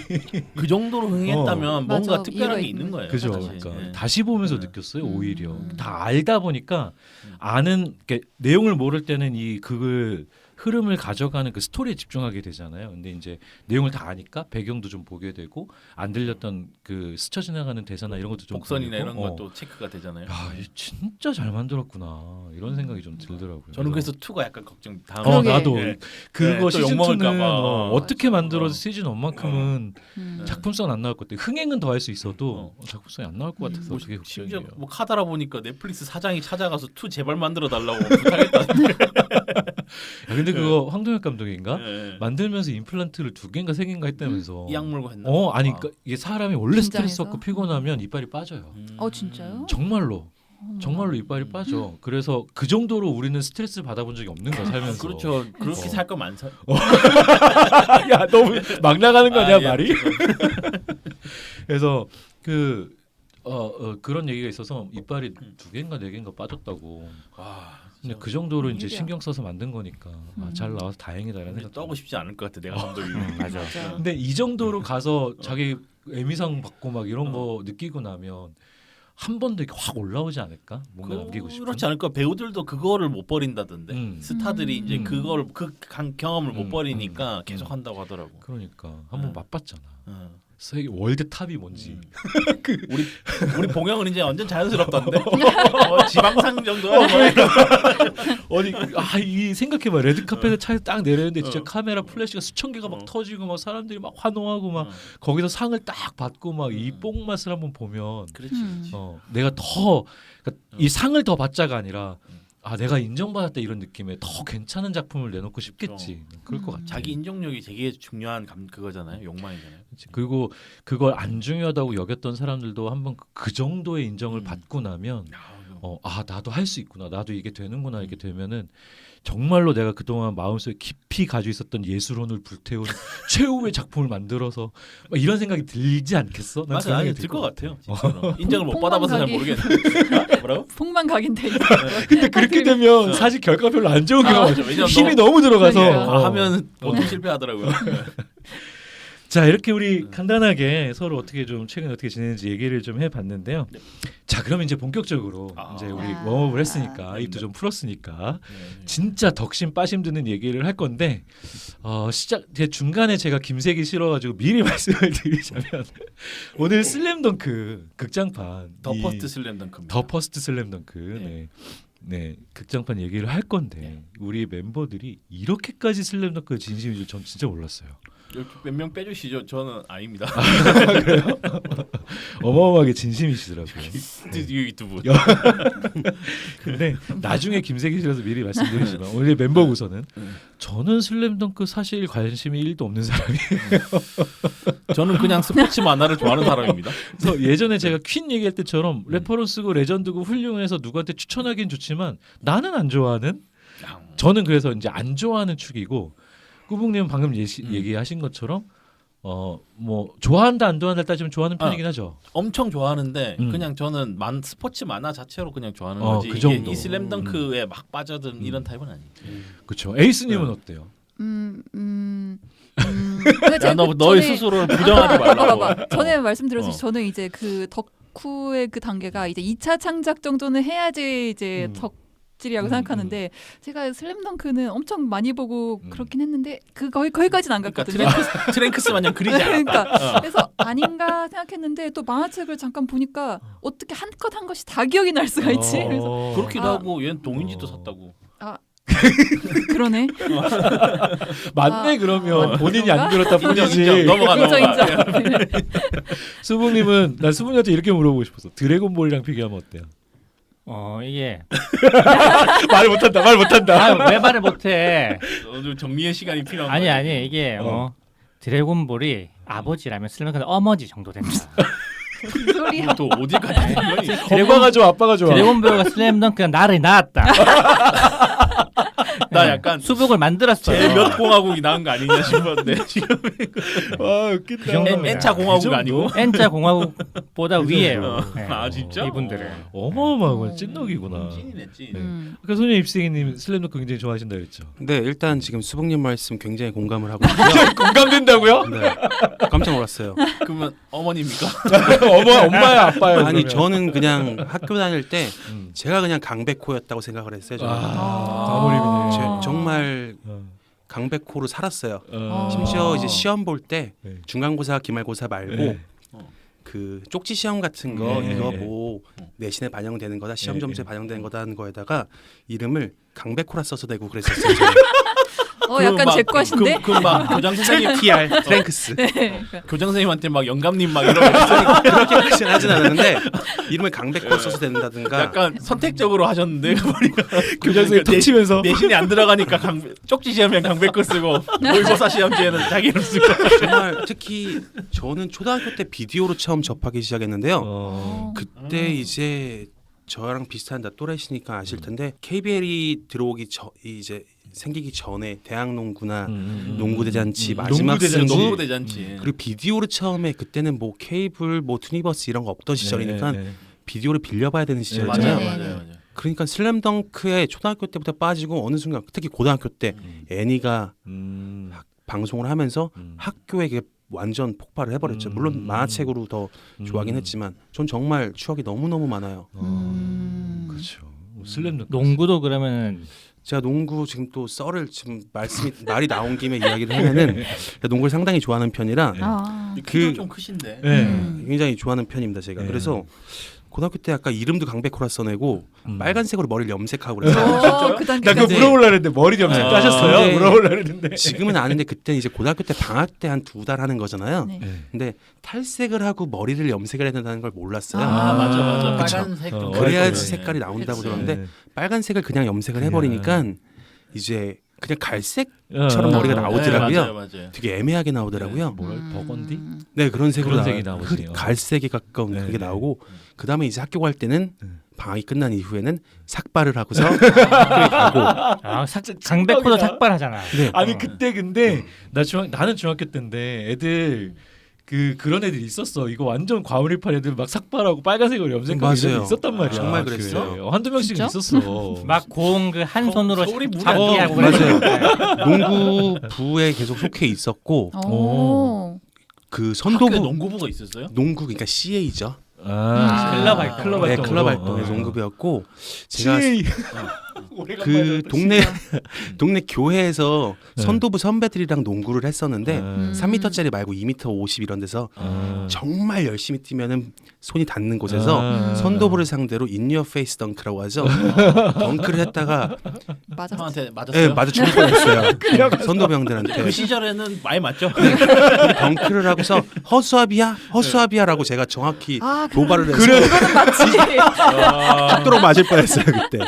그 정도로 흥했다면 뭔가 맞아, 특별한 게 이유가 있는 거예요. 그죠. 사실. 그러니까 예. 다시 보면서 느꼈어요. 오히려 다 알다 보니까 아는 내용을 모를 때는 이 그걸 흐름을 가져가는 그 스토리에 집중하게 되잖아요. 근데 이제 내용을 다 아니까 배경도 좀 보게 되고 안 들렸던 그 스쳐 지나가는 대사나 이런 것도 좀 복선이나 보게 이런 되고, 것도 체크가 되잖아요. 야, 이거 진짜 잘 만들었구나 이런 생각이 좀 들더라고요. 저는 그래서 2가 약간 걱정. 다음 그러게. 나도 예. 그거 또 시즌 욕먹을까 2는 봐. 어떻게 만들어서 시즌 1만큼은 음. 작품성 안 나올 것 같아. 흥행은 더 할 수 있어도 작품성이 안 나올 것 같아서 뭐 그게 심지어 걱정이에요. 뭐 카다라 보니까 넷플릭스 사장이 찾아가서 2 제발 만들어 달라고 부탁했다는데. 근데 그거 황동혁 감독인가? 네. 만들면서 임플란트를 2개인가 3개인가 했다면서. 이 악물고 했나? 아니 그러니까 이게 사람이 원래 스트레스 긴장해서? 받고 피곤하면 이빨이 빠져요. 진짜요? 정말로 이빨이 빠져. 그래서 그 정도로 우리는 스트레스를 받아본 적이 없는 거야 살면서. 그렇죠. 그렇게 살 거면 안 사. 야 너무 막 나가는 거냐 아, 예. 말이? 그래서 그런 얘기가 있어서 이빨이 2개인가 4개인가 빠졌다고. 와, 근데 그 정도로 이제 일이야. 신경 써서 만든 거니까 잘 나와서 다행이다라는 생각. 떠고 싶지 않을 것 같아. 내가 감독이. 맞아. 맞아. 근데 이 정도로 가서 자기 에미상 받고 막 이런 거 느끼고 나면 한 번 더 이렇게 확 올라오지 않을까? 뭔가 남기고 싶은. 그렇지 않을까? 배우들도 그거를 못 버린다던데. 스타들이 이제 음. 그걸 경험을 못 버리니까 음. 계속 한다고 하더라고. 그러니까 한번 음. 맛봤잖아. 어. 세계 월드 탑이 뭔지. 우리 봉영은 이제 완전 자연스럽던데. 지방상 정도야. 이 생각해봐 레드카펫에 차에서 딱 내렸는데 진짜 어. 카메라 플래시가 수천 개가 막 어. 터지고 막 사람들이 막 환호하고 막 거기서 상을 딱 받고 막 이 뽕맛을 한번 보면 그렇지. 내가 더 그러니까 이 상을 더 받자가 아니라 내가 인정받았다 이런 느낌에 더 괜찮은 작품을 내놓고 싶겠지. 그럴 것 같아. 자기 인정력이 되게 중요한 그거잖아요. 욕망이잖아요. 그리고 그걸 안 중요하다고 여겼던 사람들도 한번 그 정도의 인정을 받고 나면 나도 할 수 있구나, 나도 이게 되는구나 이렇게 되면은 정말로 내가 그동안 마음속에 깊이 가지고 있었던 예술혼을 불태운 최후의 작품을 만들어서 막 이런 생각이 들지 않겠어? 난 맞아, 그런 아니 생각이 들것 들 같아요. 진짜로. 인정을 못 폭망 받아봐서 잘 가기. 모르겠는데. 뭐라고? 폭망각인데. 근데 그렇게 되면 사실 결과 별로 안 좋은 경우가 맞아. 왜냐면 힘이 너무 들어가서 그러니까요. 하면 보통 실패하더라고요. 자 이렇게 우리 간단하게 서로 어떻게 좀 최근 어떻게 지내는지 얘기를 좀 해봤는데요. 네. 자 그럼 이제 본격적으로 이제 우리 웜업을 했으니까 입도 좀 풀었으니까 진짜 덕심 빠심 드는 얘기를 할 건데 제 중간에 제가 김색이 싫어가지고 미리 말씀을 드리자면 오늘 슬램덩크 극장판 더 퍼스트 슬램덩크입니다. 더 퍼스트 슬램덩크 네 극장판 얘기를 할 건데 우리 멤버들이 이렇게까지 슬램덩크 진심인 줄 전 진짜 몰랐어요. 이렇게 몇 명 빼주시죠. 저는 아닙니다. 어마어마하게 진심이시더라고요. 여기 두 분. 근데 나중에 김세기 씨라서 미리 말씀드리지만 오늘 멤버 우선은 저는 슬램덩크 사실 관심이 1도 없는 사람이에요. 저는 그냥 스포츠 만화를 좋아하는 사람입니다. 그래서 예전에 제가 퀸 얘기할 때처럼 레퍼런스고 레전드고 훌륭해서 누구한테 추천하긴 좋지만 나는 안 좋아하는 저는 그래서 이제 안 좋아하는 축이고 꾸북님은 방금 얘기하신 것처럼 뭐 좋아한다 안 좋아한다 따지면 좋아하는 편이긴 하죠. 엄청 좋아하는데 그냥 저는 스포츠 만화 자체로 그냥 좋아하는 거지. 그 정도. 이 슬램덩크에 막 빠져든 이런 타입은 아니에요. 그렇죠. 에이스님은 어때요? 근데 너의 스스로를 부정하지 말라고. 전에 말씀드렸듯이 저는 이제 그 덕후의 그 단계가 이제 2차 창작 정도는 해야지 이제 덕질이라고 생각하는데 제가 슬램덩크는 엄청 많이 보고 그렇긴 했는데 거기까지는 안 갔거든요. 그러니까 트랭크스 마냥 그리지 않았다. 그러니까 그래서 아닌가 생각했는데 또 만화책을 잠깐 보니까 어떻게 한 컷 한 것이 다 기억이 날 수가 있지. 그래서 그렇기도 하고 얘는 동인지도 샀다고. 그러네. 맞네 그러면 본인이 안 그렇다 뿐이지. 인정. 넘어가. 인정. 수북님은 난 수북님한테 이렇게 물어보고 싶었어. 드래곤볼이랑 비교하면 어때요? 이게 말 못한다. 왜 말을 못해? 좀 정리의 시간이 필요한 아니 이게 드래곤볼이 아버지라면 슬램덩크는 어머지 정도 된다. 무슨 소리야? 또 어디까지 엄마가 좋아 아빠가 좋아. 드래곤볼과 슬램덩크가 나를 낳았다. 나 약간 수북을 만들었어요. 제일 몇 공화국이 나은 거 아니냐 싶었는데 지금 와 웃긴다. 그 정도입니다. N차 공화국 그 정도? 아니고 N자 공화국보다 그 위에요. 정도? 아, 진짜? 이분들은. 어마어마한 찐덕이구나. 찐이네 찐. 아까 소녀 입생이님 슬램덩크 굉장히 좋아하신다 그랬죠. 네, 일단 지금 수북님 말씀 굉장히 공감을 하고 있고요. 공감된다고요? 네, 깜짝 놀랐어요. 그러면 어머니입니까? 엄마야 아빠야. 아니 그러면. 저는 그냥 학교 다닐 때 음. 제가 그냥 강백호였다고 생각을 했어요. 저는. 다모림이네. 정말 강백호로 살았어요. 어. 심지어 이제 시험 볼 때 네. 중간고사, 기말고사 말고 네. 그 쪽지 시험 같은 거 네. 이거 네. 뭐 내신에 반영되는 거다, 시험 네. 점수에 반영되는 거다 하는 거에다가 이름을 강백호라 써서 내고 그랬었어요. 저는. 약간 제 것인데. 그막 교장 선생님 TR 트랭크스 네. 교장 선생님한테 막 영감님 막 이런 거 그렇게까지는 하진 않았는데 이름을 강백호 써서 된다든가 약간 선택적으로 하셨는데 보니까 교장 선생님 턱 치면서 내신이 안 들어가니까 쪽지 시험엔 강백호 쓰고 모의고사 시험지에는 자기 이름 쓰고 정말 특히 저는 초등학교 때 비디오로 처음 접하기 시작했는데요. 그때 이제 저랑 비슷한 나 또래시니까 아실 텐데 KBL이 들어오기 이제 생기기 전에 대학농구나 농구대잔치 마지막 승부 농구대잔치 그리고 비디오를 처음에 그때는 뭐 케이블 뭐 투니버스 이런 거 없던 시절이니까 비디오를 빌려봐야 되는 시절이잖아요. 맞아요. 그러니까 슬램덩크에 초등학교 때부터 빠지고 어느 순간 특히 고등학교 때 애니가 방송을 하면서 학교에 이게 완전 폭발을 해버렸죠. 물론 만화책으로 더 좋아하긴 했지만 전 정말 추억이 너무너무 많아요. 그렇죠. 슬램덩크. 농구도 그러면 제가 농구 지금 또 썰을 지금 말이 나온 김에 이야기를 하면은 농구를 상당히 좋아하는 편이라 키도 좀 크신데 굉장히 좋아하는 편입니다. 제가 그래서 고등학교 때 아까 이름도 강백호라 써내고 빨간색으로 머리를 염색하고 그랬어요. 그 나 그거 물어보려고 했는데 머리 염색도 하셨어요? 물어보려고 했는데 지금은 아는데 그때 이제 고등학교 때 방학 때 한 2달 하는 거잖아요. 네. 근데 탈색을 하고 머리를 염색을 해야 된다는 걸 몰랐어요. 맞아. 그쵸. 빨간색 좀 그래야지 그렇죠. 색깔이 나온다고 그치. 들었는데 빨간색을 그냥 염색을 해버리니까 이제 그냥 갈색처럼 머리가 나오더라고요. 맞아요. 되게 애매하게 나오더라고요. 버건디? 네 그런 색으로 그런 색이 나오지. 갈색에 가까운 네, 그게 네. 나오고 그 다음에 이제 학교 갈 때는 방학이 끝난 이후에는 삭발을 하고서 학교에 가고 강백호도 삭발하잖아. 네. 아니 그때 근데 나는 중학교 때인데 애들 그런 애들이 있었어. 이거 완전 과몰입한 애들 막 삭발하고 빨간색으로 염색하고 이런 맞아요. 애들 있었단 말이야. 정말 그랬어요. 한두 명씩은 진짜? 있었어. 막 고운 그 한 손으로 서울이 물이 잡기 안 하고 맞아요. 그랬는데. 농구부에 계속 속해 있었고 오. 그 학교에 선도부 농구부가 있었어요? 농구 그러니까 CA죠. 클럽 활동. 클럽 네, 활동. 클럽 활동에서 농구부였고 제가 CA. 그 동네 교회에서 선도부 선배들이랑 농구를 했었는데 3m짜리 말고 2m 50 이런 데서 정말 열심히 뛰면은 손이 닿는 곳에서 선도부를 상대로 인유어 페이스 덩크라고 하죠. 덩크를 했다가 맞았어. 형한테 맞았어요? 네, 맞아 죽을 뻔했어요. 선도부 형들한테 그 시절에는 많이 맞죠? 덩크를 하고서 허수아비야라고 제가 정확히 도발을 해서 그거는 맞지. 탁도로 맞을 뻔했어요 그때.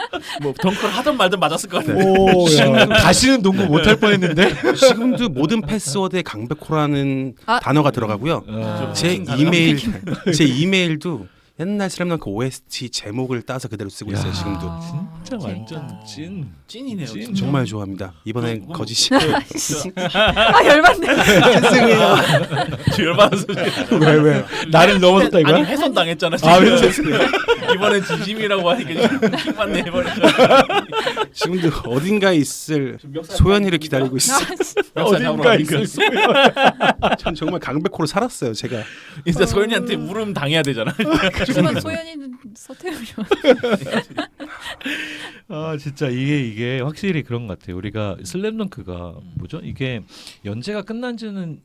뭐 덩크를 하든 말든 맞았을 것 같아요. 오, 야. 다시는 농구 못할 뻔했는데. 지금도 모든 패스워드에 강백호라는 단어가 들어가고요. 제 이메일도 옛날 슬램덩크 OST 제목을 따서 그대로 쓰고 있어요. 지금도 진짜 완전 찐. 찐이네요. 진짜. 정말 좋아합니다. 이번엔 거짓이 열받네. 팬승이에요. 저 열받아서 왜? 나를 넘어섰다 이거야? 아니 훼손 당했잖아. 이번엔 진심이라고 하니까 킹받네 해버려. 지금도 어딘가에 있을 소연이를 기다리고 있어요. 어딘가 있었어. 전 정말 강백호로 살았어요. 제가 진짜 소연이한테 물음 당해야 되잖아. 하지만 소연이는 서태웅이 아 진짜 이게 확실히 그런 것 같아요. 우리가 슬램덩크가 뭐죠? 이게 연재가 끝난지는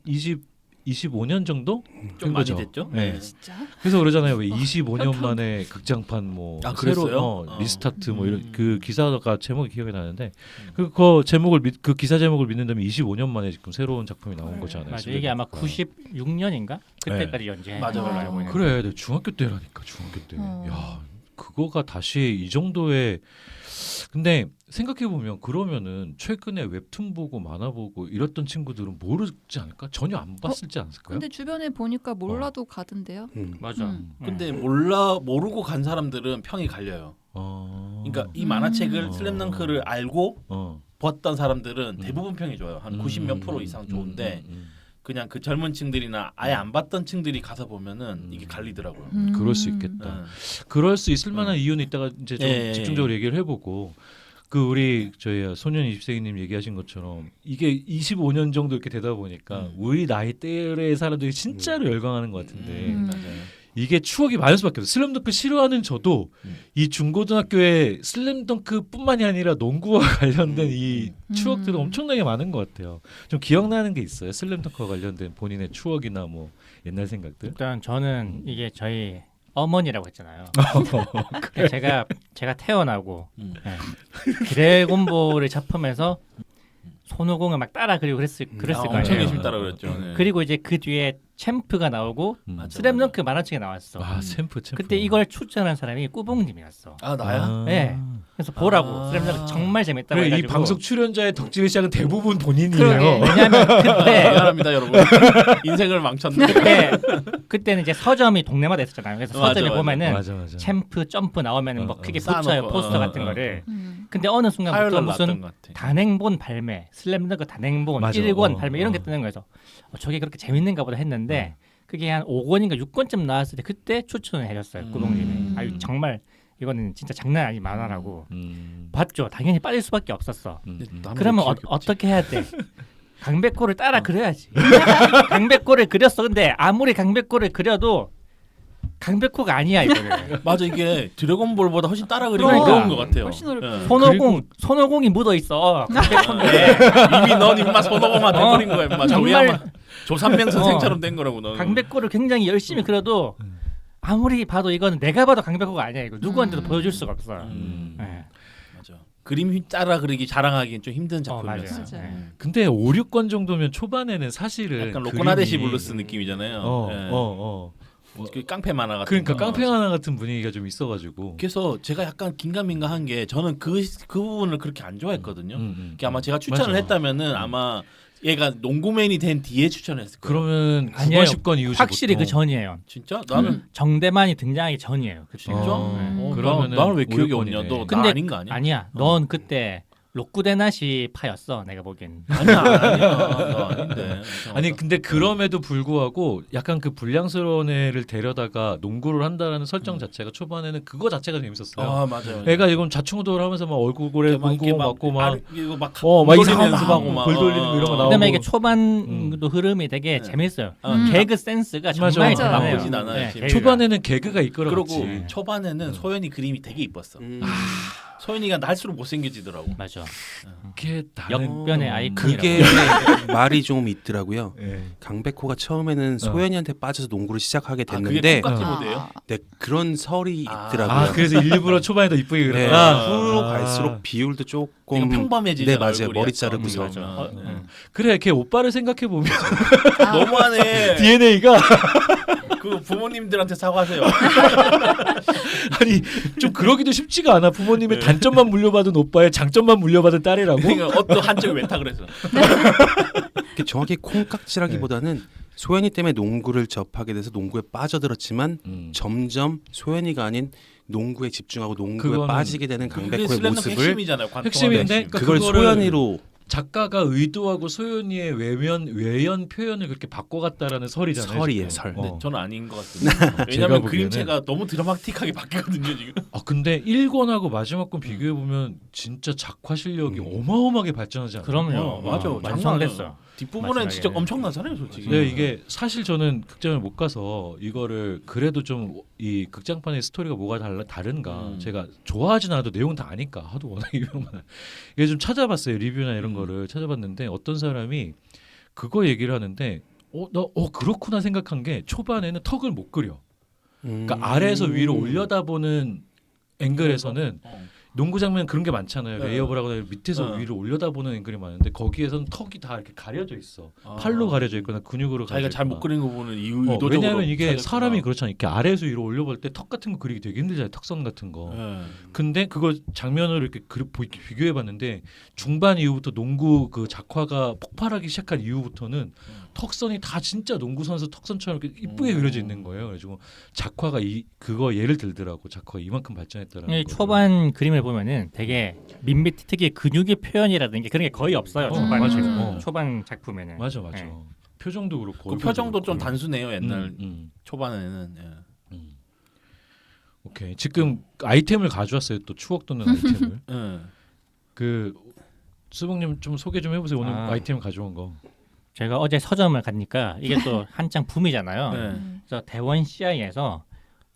25년 정도 좀 많이 됐죠? 네. 진짜? 그래서 그러잖아요. 왜 25년 만에 극장판 뭐 그랬어요? 새로 리스타트 뭐 이런 그 기사가 제목이 기억이 나는데 그 기사 제목을 믿는다면 25년 만에 지금 새로운 작품이 나온 거잖아요. 맞아. 이게 아마 96년인가 그때까지 연재한 맞아, 걸로 맞아. 알고 있는데. 그래, 내 중학교 때라니까 중학교 때. 야, 그거가 다시 이 정도의 근데 생각해 보면 그러면은 최근에 웹툰 보고 만화 보고 이랬던 친구들은 모르지 않을까? 전혀 안 봤을지 않을까요? 근데 주변에 보니까 몰라도 가던데요. 맞아. 근데 모르고 간 사람들은 평이 갈려요. 그러니까 이 만화책을 슬램덩크를 알고 봤던 사람들은 대부분 평이 좋아요. 한 90몇 프로 이상 좋은데 그냥 그 젊은 층들이나 아예 안 봤던 층들이 가서 보면은 이게 갈리더라고요. 그럴 수 있겠다. 그럴 수 있을 만한 이유는 이따가 이제 좀 집중적으로 얘기를 해보고 그 우리 저희 소년 20세기님 얘기하신 것처럼 이게 25년 정도 이렇게 되다 보니까 우리 나이 때의 사람들이 진짜로 열광하는 것 같은데 이게 추억이 많을 수밖에 없어요. 슬램덩크 싫어하는 저도 이 중고등학교에 슬램덩크뿐만이 아니라 농구와 관련된 이 추억들은 엄청나게 많은 것 같아요. 좀 기억나는 게 있어요. 슬램덩크와 관련된 본인의 추억이나 뭐 옛날 생각들. 일단 저는 이게 저희 어머니라고 했잖아요. 제가 태어나고 드래곤볼을 작품에서 손오공을 막 따라 그리고 그랬을 거 엄청 아니에요. 열심히 따라 그랬죠. 네. 그리고 이제 그 뒤에 챔프가 나오고 맞아, 슬램덩크 만화책에 나왔어. 아 챔프. 그때 이걸 추천한 사람이 꾸봉님이었어. 아 나야? 네. 그래서 보라고 아. 슬램덩크 정말 재밌다고 그래, 이 해가지고. 방송 출연자의 덕질의 시작은 대부분 본인이에요. 그러게. 왜냐하면 그때 미안합니다 여러분. 인생을 망쳤네. 그때는 이제 서점이 동네마다 있었잖아요. 그래서 맞아, 서점에 맞아. 보면은 맞아. 챔프 점프 나오면은 뭐 크게 쌓아놓고, 붙여요 포스터 같은 거를. 근데 근데 어느 순간부터 화요일 날 무슨 났던 것 같아. 단행본 발매, 슬램덩크 단행본, 맞아. 1권 발매 이런 게 뜨는 거여서 저게 그렇게 재밌는가 보다 했는데 그게 한 5권인가 6권쯤 나왔을 때 그때 추천을 해줬어요. 구동님이. 아유 정말 이거는 진짜 장난 아닌 만화라고. 봤죠. 당연히 빠질 수밖에 없었어. 나는 그러면 왜 기억이 없지? 어떻게 해야 돼? 강백호를 따라 그려야지. 강백호를 그렸어. 근데 아무리 강백호를 그려도 강백호가 아니야 이거는. 맞아 이게 드래곤볼보다 훨씬 따라 그리기 그러니까. 어려운 것 같아요. 훨씬 어렵죠. 예. 손오공이 묻어 있어. 강백호인데 이미 넌 임마 손오공아 돼버린 거야 임마. 정말 조삼명 선생처럼 된 거라고 너. 강백호를 굉장히 열심히 그려도 아무리 봐도 이거는 내가 봐도 강백호가 아니야 이거 누구한테도 보여줄 수가 없어. 네. 맞아. 그림 따라 그리기 자랑하기엔 좀 힘든 맞아요. 작품이었어. 맞아요. 근데 5, 6권 정도면 초반에는 사실은 약간 로코나데시 그림이- 블루스 느낌이잖아요. 예. 그 깡패 만화 같은 그러니까 거. 깡패 하나 같은 분위기가 좀 있어가지고. 그래서 제가 약간 긴가민가한 게 저는 그 부분을 그렇게 안 좋아했거든요. 그게 아마 제가 추천을 맞아. 했다면은 아마 얘가 농구맨이 된 뒤에 추천했을 거예요. 그러면 아니에요. 9권 10권 이후부터 확실히 그 전이에요. 진짜? 나는 정대만이 등장하기 전이에요. 그때. 진짜? 어, 네. 그러면은 나는 왜 기억이 5, 6권이네. 없냐? 너 나 근데 아닌 거 아니야? 아니야. 넌 그때 록구데나시 파였어. 내가 보기엔. 아니야. 나 아닌데. 아니 근데 그럼에도 불구하고 약간 그 불량스러운 애를 데려다가 농구를 한다라는 설정 자체가 초반에는 그거 자체가 재밌었어요. 아 맞아요. 애가 지금 자충우돌 하면서 막 얼굴에 문구 맞고 막 이거 막 막 돌리는 이상한 연습하고 막 돌 돌리는 거 이런 거 나오고. 그다음에 이게 초반도 흐름이 되게 네. 재밌어요. 아, 개그 센스가 정말 맞아. 대단해요. 나쁘진 않아요, 네, 지금. 개그가. 초반에는 개그가 이끌어갔지. 그리고 초반에는 소연이 그림이 되게 이뻤어. 소연이가 날수록 못생겨지더라고. 맞아. 그게 나는 역변의 아이콘이라고. 그게 말이 좀 있더라고요. 예. 강백호가 처음에는 소연이한테 빠져서 농구를 시작하게 아, 그게 됐는데 똑같이 모드예요? 네, 그런 설이 아. 있더라고요. 아 그래서 일부러 초반에 더 이쁘게 네, 그렸다. 후로 아. 갈수록 비율도 이거 조금 평범해지잖아. 네 맞아요. 얼굴이 머리 약간. 자르고서 맞아. 그래 걔 오빠를 생각해 보면 너무하네. DNA가 그 부모님들한테 사과하세요. 아니 좀 그러기도 쉽지가 않아. 부모님의 단점만 물려받은 오빠의 장점만 물려받은 딸이라고. 그러니까 어떤 한쪽이 왜 타 그래서. 이렇게 정확히 콩깍지라기보다는 소연이 때문에 농구를 접하게 돼서 농구에 빠져들었지만 점점 소연이가 아닌 농구에 집중하고 농구에 그거는 빠지게 되는 그게 강백호의 슬램덩크 모습을 핵심이잖아요. 관통하는 핵심인데 핵심. 그러니까 그걸 그거를 소연이로 작가가 의도하고 소연이의 외연 표현을 그렇게 바꿔갔다라는 설이잖아요. 설이에요, 지금. 설. 근데 저는 아닌 것 같습니다. 왜냐면 보기에는- 그림체가 너무 드라마틱하게 바뀌거든요 지금. 아 근데 1권하고 마지막 권 비교해 보면 진짜 작화 실력이 어마어마하게 발전하지 않아요? 그럼요. 맞아. 완성됐어. 뒷부분엔 진짜 마지막에는. 엄청나잖아요 솔직히. 네 이게 사실 저는 극장을 못 가서 이거를 그래도 좀 이 극장판의 스토리가 뭐가 다른가 제가 좋아하진 않아도 내용은 다 아니까 하도 워낙 유명한 이게 좀 찾아봤어요 리뷰나 이런 거를 찾아봤는데 어떤 사람이 그거 얘기를 하는데 그렇구나 생각한 게 초반에는 턱을 못 그려 그러니까 아래에서 위로 올려다보는 앵글에서는 농구 장면 그런 게 많잖아요. 네. 레이업을 하거나 밑에서 위로 올려다보는 앵글이 많은데 거기에서는 턱이 다 이렇게 가려져 있어. 팔로 가려져 있거나 근육으로 자기가 가려져 잘 못 있거나. 그리는 부분은 의도적으로. 왜냐하면 이게 찾았구나. 사람이 그렇잖아. 이렇게 아래에서 위로 올려볼 때 턱 같은 거 그리기 되게 힘들잖아요. 턱선 같은 거. 네. 근데 그거 장면을 이렇게 비교해봤는데 중반 이후부터 농구 그 작화가 폭발하기 시작한 이후부터는 턱선이 다 진짜 농구 선수 턱선처럼 이렇게 이쁘게 그려져 있는 거예요. 그래가지고 작화가 그거 예를 들더라고. 작화가 이만큼 발전했다라는 이 거를. 초반 그림을 보면은 되게 밋밋 특히 근육의 표현이라든지 그런 게 거의 없어요. 초반 맞아. 작품. 초반 작품에는. 맞아. 네. 표정도 그렇고. 그 표정도 좀 단순해요 옛날 음. 초반에는. 예. 오케이. 지금 아이템을 가져왔어요. 또 추억 돋는 아이템을. 예. 그 수봉님 좀 소개 좀 해보세요. 오늘 아이템 가져온 거. 제가 어제 서점을 가니까 이게 또 한창 붐이잖아요. 네. 그래서 대원 CI에서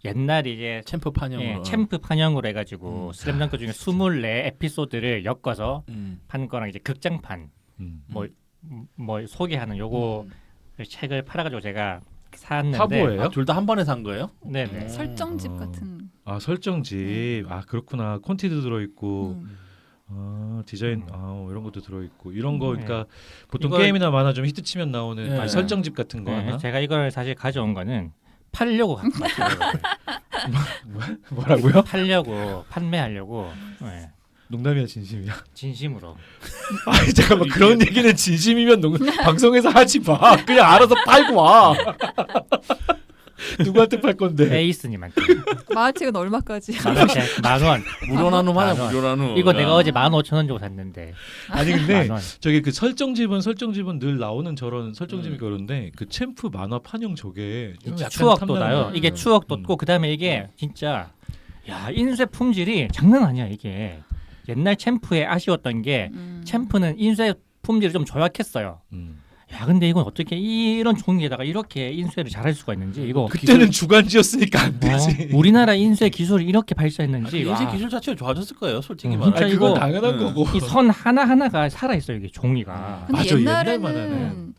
옛날 이제 챔프 판형으로. 챔프 판형으로 해가지고 슬램덩크 중에 24 에피소드를 엮어서 판 거랑 이제 극장판 뭐 소개하는 요거 책을 팔아가지고 제가 샀는데 화보예요? 둘 다 한 번에 산 거예요? 네네. 설정집 같은. 아 설정집. 아 그렇구나. 콘티도 들어있고. 디자인 이런 것도 들어있고 이런 거 네. 그러니까 보통 이걸- 게임이나 만화 좀 히트 치면 나오는 네. 설정집 같은 거 네, 하나? 제가 이걸 사실 가져온 거는 팔려고 갖고 왔어요. 뭐라고요? 팔려고 판매하려고 네, 농담이야 진심이야? 진심으로. 아니 잠깐만 그런 얘기는 진심이면 방송에서 하지 마. 그냥 알아서 팔고 와. 누구한테 팔 건데? 에이스님한테 마하책은 얼마까지? 만원. 무료 나눔 하냐 만 원. 무료 나눔. 이거 내가 어제 15,000원 주고 샀는데. 아니 근데 만 원. 저기 그 설정집은 늘 나오는 저런 설정집이 그런데 그 챔프 만화 판형 저게 좀 약간 추억 탐나는 돋아요. 거. 이게 추억 돋고 그다음에 이게 진짜 야 인쇄 품질이 장난 아니야 이게. 옛날 챔프에 아쉬웠던 게 챔프는 인쇄 품질이 좀 조약했어요. 야 근데 이건 어떻게 이런 종이에다가 이렇게 인쇄를 잘할 수가 있는지 이거 그때는 주간지였으니까 안 되지. 우리나라 인쇄 기술이 이렇게 발전했는지 인쇄 와, 기술 자체가 좋아졌을 거예요, 솔직히 진짜 말하면. 아니, 그건 이거- 당연한 거고. 이 선 하나 하나가 살아 있어요 이게 종이가. 근데 맞아, 옛날에는 옛날 만화는.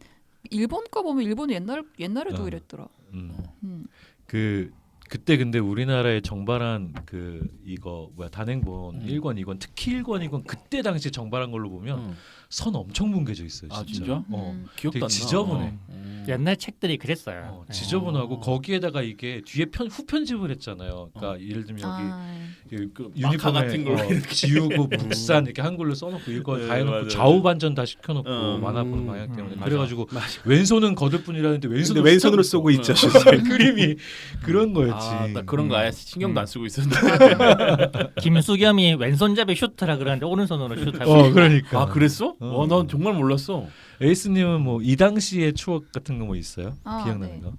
일본 거 보면 일본 옛날에도 어. 이랬더라. 음. 그때 근데 우리나라의 정발한 이거 단행본 1권 2권 특히 1권 2권 그때 당시 정발한 걸로 보면 선 엄청 뭉개져 있어요. 진짜. 아, 진짜? 기억도 되게 안 나. 지저분해. 옛날 책들이 그랬어요. 지저분하고 거기에다가 이게 뒤에 후편집을 했잖아요. 그러니까 예를 들면 여기 그 유니폼에 마카 같은 걸 이렇게. 지우고 묵산 이렇게 한글로 써놓고 이거 네, 다 해놓고 맞아요. 좌우 반전 다 시켜놓고 어. 만화 보는 방향 때문에 맞아. 그래가지고 왼손은 거들 뿐이라는데 근데 왼손으로 왼손으로 쏘고 쏘고 있죠. 그림이 그런 거였지. 딱 그런 거 아예 신경도 안 쓰고 있었는데. 김수겸이 왼손잡이 슈트라 그러는데 오른손으로 슈트하고. 그러니까. 아, 그랬어? 어. 난 정말 몰랐어. 에이스님은 뭐 이 당시의 추억 같은 거 뭐 있어요? 기억나는 네. 거?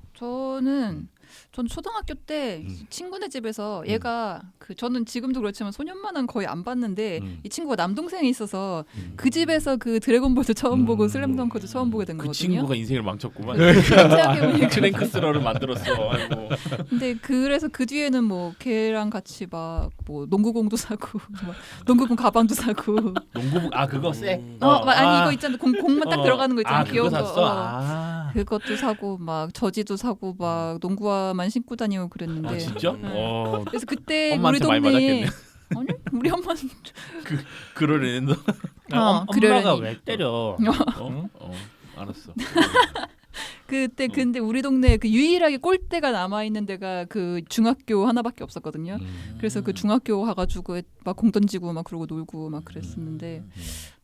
전 초등학교 때 음. 친구네 집에서 얘가 저는 지금도 그렇지만 소년만은 거의 안 봤는데 음. 이 친구가 남동생이 있어서 그 집에서 그 드래곤볼도 처음 보고 슬램덩크도 처음 보게 된 그 거거든요. 친구가 인생을 망쳤구만. 생각해보니까. 트랭크스러를 만들었어. 아이고. 근데 그래서 그 뒤에는 뭐 걔랑 같이 막 뭐 농구공도 사고 막 농구공 가방도 사고 농구복 그거 쎄. 아니 이거 있잖아 공만 딱 들어가는 거 있잖아 그거 귀여운 샀어. 거 그것도 사고 막 저지도 사고 막 농구화만 신고 다니고 그랬는데 아, 진짜? 네. 그래서 그때 우리 엄마한테 많이 동네에 받았겠네. 아니 우리 엄마는 그럴 애는 엄마가 그러려니. 왜 때려? 알았어. 그때 근데 우리 동네에 그 유일하게 골대가 남아 있는 데가 그 중학교 하나밖에 없었거든요. 그래서 그 중학교 가가지고 막 공 던지고 막 그러고 놀고 막 그랬었는데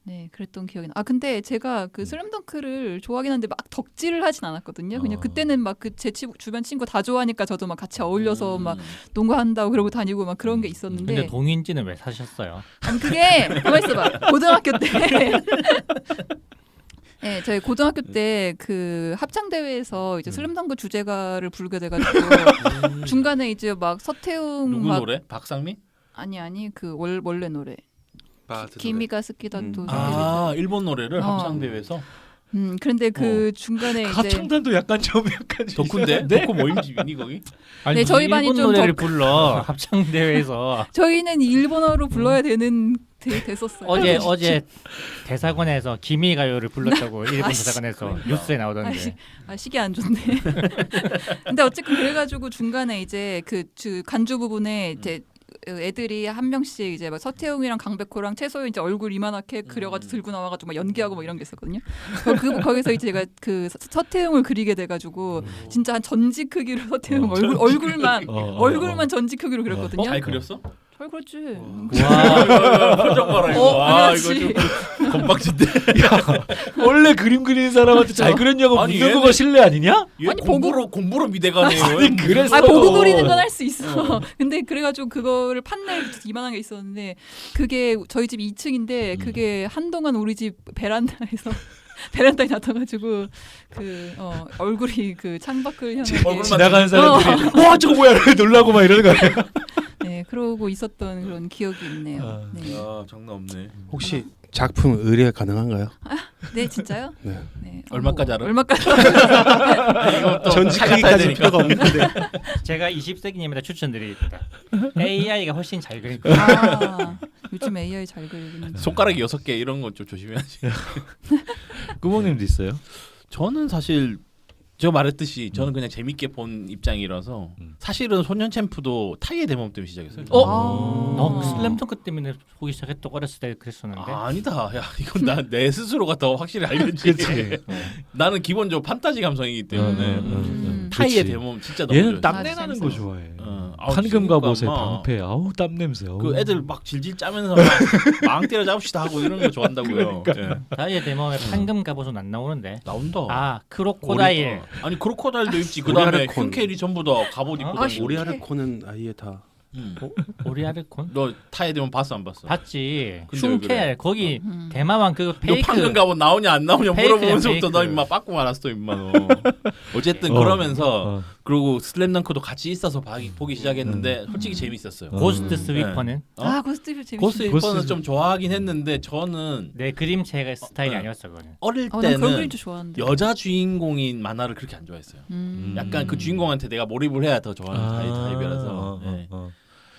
네 그랬던 기억이 나. 근데 제가 그 슬램덩크를 좋아하긴 한데 막 덕질을 하진 않았거든요. 그냥 그때는 막 그 제 주변 친구 다 좋아하니까 저도 막 같이 어울려서 막 농구한다고 그러고 다니고 막 그런 게 있었는데 근데 동인지는 왜 사셨어요? 아니 그게 가만 있어봐. 고등학교 때 네, 저희 고등학교 때 그 합창 대회에서 이제 슬램덩크 주제가를 부르게 돼가지고 중간에 이제 막 서태웅 누구 막 노래? 박상민? 아니 그 원래 노래 바드 노래. 기미가 스키다도 일본 노래를 어. 합창 대회에서. 그런데 그 중간에 이제 합창단도 약간 좀 약간 덕후인데? 덕후 모임집이니 거기? 아니, 네, 저희 반이 일본 좀 노래를 더- 불러 합창 대회에서 저희는 일본어로 불러야 되는 됐었어요. 어제 대사관에서 기미 가요를 불렀다고 일본 아씨, 대사관에서 뉴스에 나오던데. 시기 안 좋네. 근데 어쨌든 그래가지고 중간에 이제 그 간주 부분에 이제 애들이 한 명씩 이제 막 서태웅이랑 강백호랑 채소연 이제 얼굴 이만하게 그려가지고 들고 나와가지고 막 연기하고 뭐 이런 게 있었거든요. 거기서 이제 제가 그 서태웅을 그리게 돼가지고 진짜 한 전지 크기로 서태웅 얼굴만 전지 크기로 그렸거든요. 잘 그렸어? 잘 그렸지. 와 표정 봐라 이거. 당연하지. 이거 좀 건방진데. 원래 그림 그리는 사람한테 잘 그렸냐고 아니, 묻는 얘는- 거가 실례 아니냐? 얘 아니, 공부로 미대가네요. 아니 그랬어. 보고 그리는 건 할 수 있어. 근데 그래가지고 그거를 판넬 이만한 게 있었는데 그게 저희 집 2층인데 그게 한동안 우리 집 베란다에서 베란다에 나타가지고 얼굴이 그 창밖을 향해 얼굴만 지나가는 사람들이 와 저거 뭐야 이러고 놀라고 막 이러는 거 아니야? 네 그러고 있었던 그런 기억이 있네요. 네. 야 장난 없네. 혹시 작품 의뢰 가능한가요? 네 진짜요? 네. 네. 얼마까지 알아? 얼마까지? 이것도 전직 차 같아야 크기까지 되니까. 필요가 없는데. 제가 20세기님한테 추천드리겠다. AI가 훨씬 잘 그리니까. 요즘 AI 잘 그리는. 손가락이 6개 이런 거 좀 조심해야지. 구멍님도 있어요? 저는 사실 제가 말했듯이 저는 그냥 재밌게 본 입장이라서 사실은 소년 챔프도 타이의 대모험 때문에 시작했어요. 슬램덩크 때문에 보기 시작했다고 어렸을 때 그랬었는데. 아니다. 야 이건 나 내 스스로가 더 확실히 알겠지. 그치. 나는 기본적으로 판타지 감성이기 때문에 타이의 그치. 대모험 진짜 너무 얘는 좋아요. 땀내 아, 나는 거 재밌어요. 좋아해. 아우, 황금 그러니까 갑옷에 막 방패 아우 땀 냄새. 아우. 그 애들 막 질질 짜면서 막망 때려 잡읍시다 하고 이런 거 좋아한다고요. 예. 다이의 대모험에 판금 갑옷은 안 나오는데. 나온다. 아 크로코다일. 아니 크로코다일도 입지. 그다음에 오리아르콘. 흉캐리 전부 다 갑옷 입고 아, 다니고. 오리아르콘은 아예 다 오리아르콘? 너 타이에 대면 봤어 안 봤어? 봤지. 근데 왜 흉캐 그래? 거기 대마왕 그 너 페이크. 방금 갑옷 나오냐 안 나오냐 페이크야, 물어보면서부터 너 페이크. 임마 빠꾸 말았어 임마 너. 어쨌든 그러면서 그리고 슬램덩크도 같이 있어서 보기 시작했는데 솔직히 재밌었어요. 고스트 스위퍼는 아 고스트 재밌어. 고스트 리퍼는 고스트- 좀 좋아하긴 했는데 저는 내 그림체가 스타일이 어. 아니었어 그거는. 어릴 난 그런 때는 그림도 좋아하는데. 여자 주인공인 만화를 그렇게 안 좋아했어요. 약간 그 주인공한테 내가 몰입을 해야 더 좋아하는 타입이라서. 예.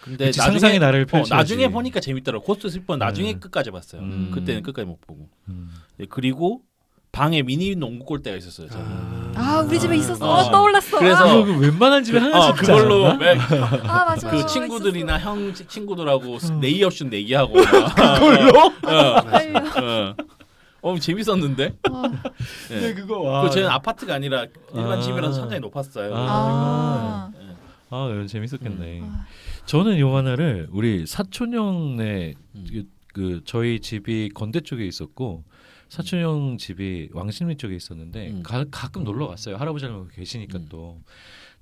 근데 그치, 상상의 나를 펼쳐야지. 나중에 보니까 재밌더라고. 고스트 스리퍼는 나중에 네. 끝까지 봤어요. 그때는 끝까지 못 보고. 음. 네, 그리고 방에 미니 농구 골대가 있었어요. 저는. 아 우리 집에 있었어. 어. 떠올랐어. 그래서- 그 웬만한 집에 하나씩 그걸로 있잖아. 왜 아 맞아. 그 친구들이나 형 친구들하고 레이업슛 내기하고 그걸로? 재밌었는데. 네, 네. 그거 와. 그 저는 아파트가 아니라 일반 아. 집이라서 천장이 높았어요. 아. 네. 아, 이건 재밌었겠네. 아. 저는 요 만화를 우리 사촌 형네 그 저희 집이 건대 쪽에 있었고 사촌 형 집이 왕십리 쪽에 있었는데 가끔 놀러 갔어요. 할아버지 할머니 계시니까 또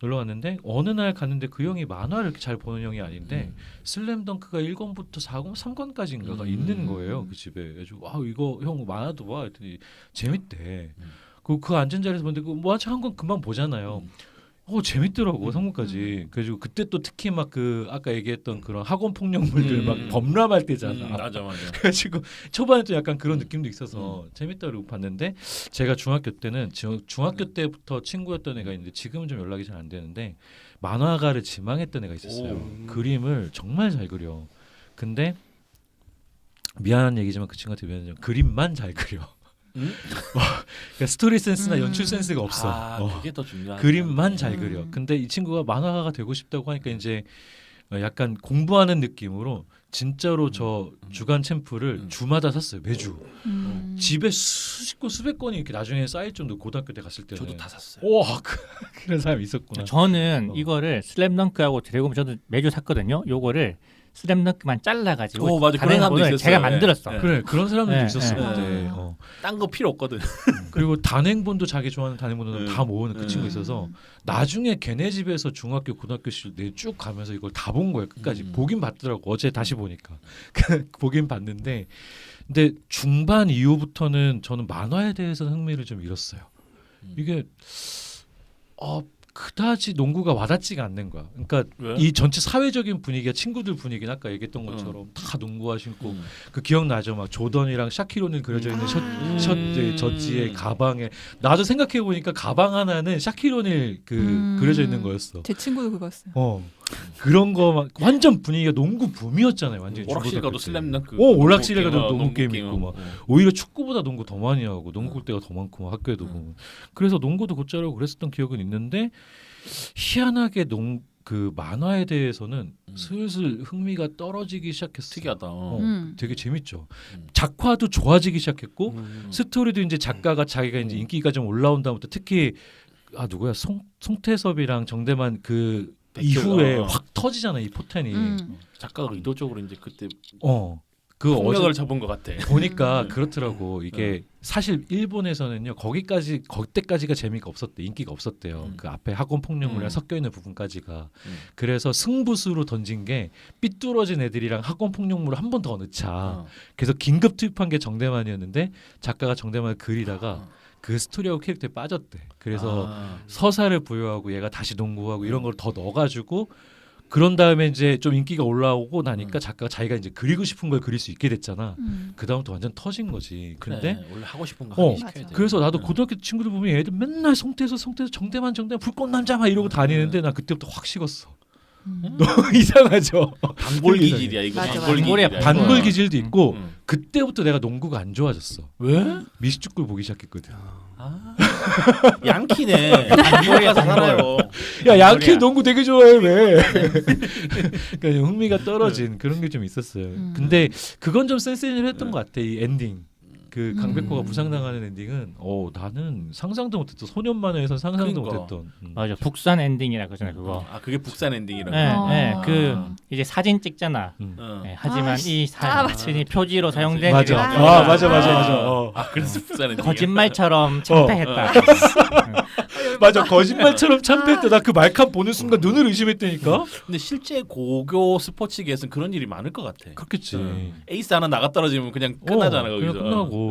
놀러 갔는데 어느 날 갔는데 그 형이 만화를 이렇게 잘 보는 형이 아닌데 슬램덩크가 1권부터 4권, 3권까지인가가 있는 거예요. 그 집에. 그래서 와 이거 형 만화도 봐. 했더니 재밌대. 그 앉은 자리에서 보는데 그 뭐 한 권 금방 보잖아요. 재밌더라고 3권까지. 그래가지고 그때 또 특히 막 그 아까 얘기했던 그런 학원 폭력물들 막 범람할 때잖아. 맞아. 그래가지고 초반에 또 약간 그런 느낌도 있어서 재밌다고 봤는데 제가 중학교 때는 중학교 때부터 친구였던 애가 있는데 지금은 좀 연락이 잘 안 되는데 만화가를 지망했던 애가 있었어요. 그림을 정말 잘 그려. 근데 미안한 얘기지만 그 친구한테 미안하지만 그림만 잘 그려. 그러니까 스토리 센스나 연출 센스가 없어. 그게 더 중요한. 그림만 잘 그려. 근데 이 친구가 만화가가 되고 싶다고 하니까 이제 약간 공부하는 느낌으로 진짜로 저 주간 챔프를 주마다 샀어요. 매주. 집에 수십 권 수백 권이 이렇게 나중에 쌓일 정도 고등학교 때 갔을 때는. 저도 다 샀어요. 와 그런 사람이 있었구나. 저는 이거를 슬램덩크하고 드래곤 저도 매주 샀거든요. 요거를 슬램덩크만 잘라가지고 맞아. 그런 사람도 있었어요. 제가 만들었어. 네. 그래 그런 사람들도 네, 있었어 네. 그때. 딴 거 필요 없거든. 그리고 단행본도 자기 좋아하는 단행본도 다 모으는 그 친구 있어서 나중에 걔네 집에서 중학교 고등학교 시절 쭉 가면서 이걸 다 본 거예요 끝까지. 보긴 봤더라고. 어제 다시 보니까 보긴 봤는데 근데 중반 이후부터는 저는 만화에 대해서 흥미를 좀 잃었어요. 이게 그다지 농구가 와닿지가 않는 거야. 그러니까 왜? 이 전체 사회적인 분위기가 친구들 분위기는 아까 얘기했던 것처럼 다 농구화 신고 그 기억나죠? 막 조던이랑 샤키로닐 그려져 있는 저지의 가방에 나도 생각해 보니까 가방 하나는 샤키로닐 그려져 있는 거였어. 제 친구도 그거였어요. 그런 거 막 완전 분위기가 농구 붐이었잖아요. 완전히 오락실 가도 중고등학교 때. 슬램덩크. 오락실에 가도 농구 농구 게임 있고 막 오히려 축구보다 농구 더 많이 하고 농구 골대가 더 많고 막 학교에도 보면 그래서 농구도 곧잘하고 그랬었던 기억은 있는데 희한하게 그 만화에 대해서는 슬슬 흥미가 떨어지기 시작했어요. 특이하다. 되게 재밌죠. 작화도 좋아지기 시작했고 스토리도 이제 작가가 자기가 이제 인기가 좀 올라온 다음부터 특히 누구야 송태섭이랑 정대만 그 이후에 확 터지잖아 이 포텐이. 작가가 의도적으로 이제 그때 그 폭력을 잡은 것 같아. 보니까 그렇더라고. 이게 사실 일본에서는요 거기때까지가 재미가 없었대. 인기가 없었대요. 그 앞에 학원 폭력물이랑 섞여 있는 부분까지가. 그래서 승부수로 던진 게 삐뚤어진 애들이랑 학원 폭력물을 한 번 더 넣자. 그래서 긴급 투입한 게 정대만이었는데 작가가 정대만을 그리다가 그 스토리하고 캐릭터에 빠졌대. 그래서 서사를 부여하고 얘가 다시 농구하고 이런 걸 더 넣어가지고 그런 다음에 이제 좀 인기가 올라오고 나니까 작가가 자기가 이제 그리고 싶은 걸 그릴 수 있게 됐잖아. 그 다음부터 완전 터진 거지. 근데 그래, 원래 하고 싶은 거 하기 시켜야 돼. 그래서 나도 고등학교 친구들 보면 애들 맨날 송태서 정대만 불꽃남자 막 이러고 다니는데 나 그때부터 확 식었어. 너무 이상하죠. 단골 기질이야 이거. 맞아, 단골 맞아. 기질이야. 단골 기질도 있고 그때부터 내가 농구가 안 좋아졌어. 왜? 미식축구를 보기 시작했거든. 양키네. 미국 가서 살아요. 야 양키 농구 되게 좋아해 왜? 그러니까 흥미가 떨어진 그런 게 좀 있었어요. 근데 그건 좀 센세이션했던 것 같아. 이 엔딩. 그 강백호가 부상당하는 엔딩은 나는 상상도 못했던 소년 만화에서 상상도 그러니까. 못했던. 맞아. 북산 엔딩이라 그러잖아요. 그거. 아 그게 북산 엔딩이라고. 네, 네. 아. 그 이제 사진 찍잖아. 어. 네, 하지만 아, 이 맞아. 사진이 표지로 사용된 맞아. 이런 맞아. 아 그래서 북산 엔딩. 거짓말처럼 참패했다. 맞아. 거짓말처럼 참패했다. 나 그 말칸 보는 순간 눈을 의심했다니까. 근데 실제 고교 스포츠계에서는 그런 일이 많을 것 같아. 그렇겠지. 에이스 하나 나가 떨어지면 그냥 끝나잖아 거기서. 그냥 끝나고.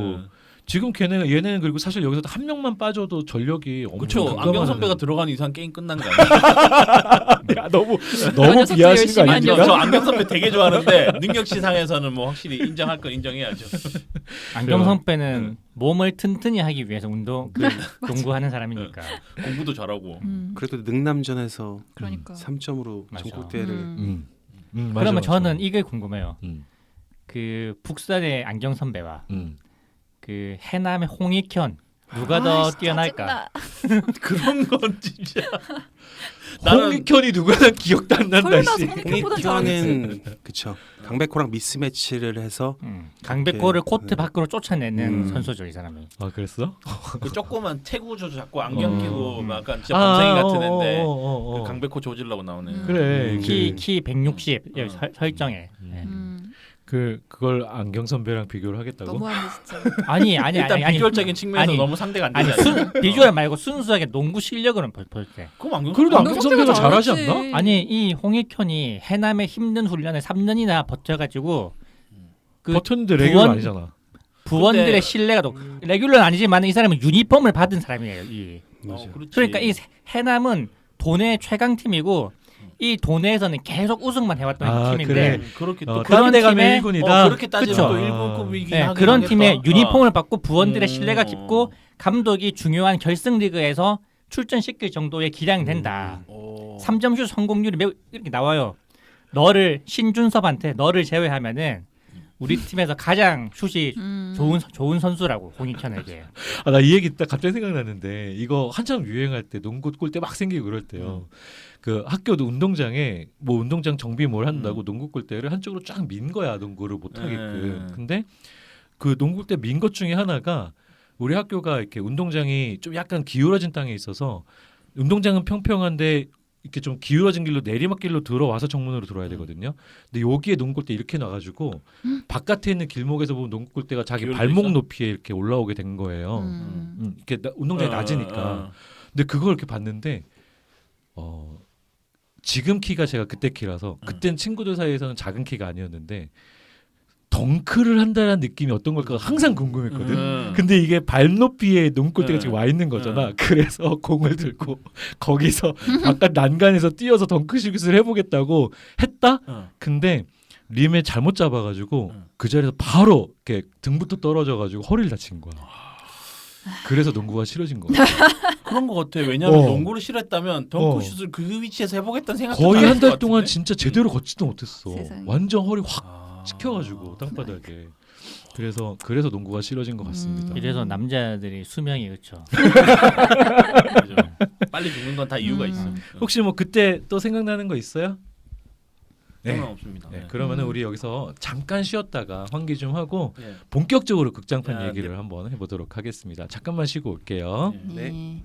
지금 얘네는 그리고 사실 여기서 한 명만 빠져도 전력이 엄청 그렇죠. 안경 선배가 들어가는 이상 게임 끝난 거 아니야? 야, 너무 녀석도 비하하신 거 열심히 한 아닙니까? 저 안경 선배 되게 좋아하는데 능력치상에서는 뭐 확실히 인정할 건 인정해야죠. 안경선배는 몸을 튼튼히 하기 위해서 농구하는 사람이니까. 공부도 잘하고. 그래도 능남전에서 그러니까. 3점으로 맞아. 전국대회를 맞아, 그러면 맞아. 저는 이게 궁금해요. 음, 그 북산의 안경 선배와 음. 그 해남의 홍익현 누가 더 뛰어날까? 그런 건 진짜. 나는 홍익현이 누구나 기억도 안 난다. 설마 씨. 홍익현보다 잘하겠지. 홍익현은 그쵸. 강백호랑 미스매치를 해서 강백호를 이렇게, 코트 밖으로 쫓아내는 음. 선수죠 이 사람은. 아 그랬어? 그 조그만 태구조 자꾸 안경 끼고 음. 약간 진짜 범생이 같은 애인데 어. 그 강백호 조질라고 나오네. 그래. 키 160 어. 설정에. 네. 그걸 안경 선배랑 비교를 하겠다고? 너무하네 진짜. 아니 일단 비주얼적인 측면에서 아니, 너무 상대가 안 아니 되잖아. 비주얼 말고 순수하게 농구 실력으로는 볼 때. 그럼 안경 그래도 선배 안경 선배가 잘하지 않나? 아니 이 홍익현이 해남의 힘든 훈련을 3년이나 버텨가지고 그 버텼는데 레귤러 부원- 아니잖아. 부원들의 근데- 신뢰가 레귤러는 아니지만 이 사람은 유니폼을 받은 사람이에요. 맞아. 그러니까 이 해남은 도내 최강 팀이고 이 도내에서는 계속 우승만 해왔던 아, 팀인데 그래. 그렇게 또 그런 딴데 가면 팀에- 1군이다. 그렇게 따지면 그쵸. 또 일본급이긴 네, 하긴 그런 하겠다. 팀의 유니폼을 받고 부원들의 신뢰가 음. 깊고 감독이 중요한 결승 리그에서 출전시킬 정도의 기량이 된다. 오. 3점슛 성공률이 매우 이렇게 나와요. 너를 신준섭한테 너를 제외하면은 우리 팀에서 가장 슛이 좋은 선수라고 홍익현에게. 아, 나 이 얘기 딱 갑자기 생각났는데 이거 한참 유행할 때 농구 골대 막 생기고 그럴 때요. 그 학교도 운동장에 뭐 운동장 정비 뭘 한다고 농구 골대를 한쪽으로 쫙 민 거야 농구를 못 하게끔. 근데 그 농구 골대 민 것 중에 하나가 우리 학교가 이렇게 운동장이 좀 약간 기울어진 땅에 있어서 운동장은 평평한데 이렇게 좀 기울어진 길로 내리막길로 들어와서 정문으로 들어와야 되거든요. 근데 여기에 농구 골대 이렇게 놔가지고 바깥에 있는 길목에서 보면 농구 골대가 자기 기울어져 발목 있어? 높이에 이렇게 올라오게 된 거예요. 이렇게 운동장이 낮으니까. 근데 그걸 이렇게 봤는데 지금 키가 제가 그때 키라서 그땐 친구들 사이에서는 작은 키가 아니었는데 덩크를 한다는 느낌이 어떤 걸까 항상 궁금했거든. 근데 이게 발 높이에 농골대가 지금 와 있는 거잖아. 그래서 공을 들고 거기서 바깥 난간에서 뛰어서 덩크슛을 해보겠다고 했다. 근데 림에 잘못 잡아가지고 그 자리에서 바로 이렇게 등부터 떨어져가지고 허리를 다친 거야. 그래서 농구가 싫어진 거야. 그런 것 같아. 왜냐하면 어. 농구를 싫어했다면 덩크슛을 그 위치에서 해보겠다는 생각 거의 한 달 동안 진짜 제대로 걷지도 못했어. 세상에. 완전 허리 확 찍혀가지고 땅바닥에. 그래서 농구가 싫어진 것 같습니다. 이래서 남자들이 수명이 그렇죠. 빨리 죽는 건 다 이유가 있어. 혹시 뭐 그때 또 생각나는 거 있어요? 네. 없습니다. 네, 그러면은 우리 여기서 잠깐 쉬었다가 환기 좀 하고 네. 본격적으로 극장판 네. 얘기를 한번 해보도록 하겠습니다. 잠깐만 쉬고 올게요. 네. 네.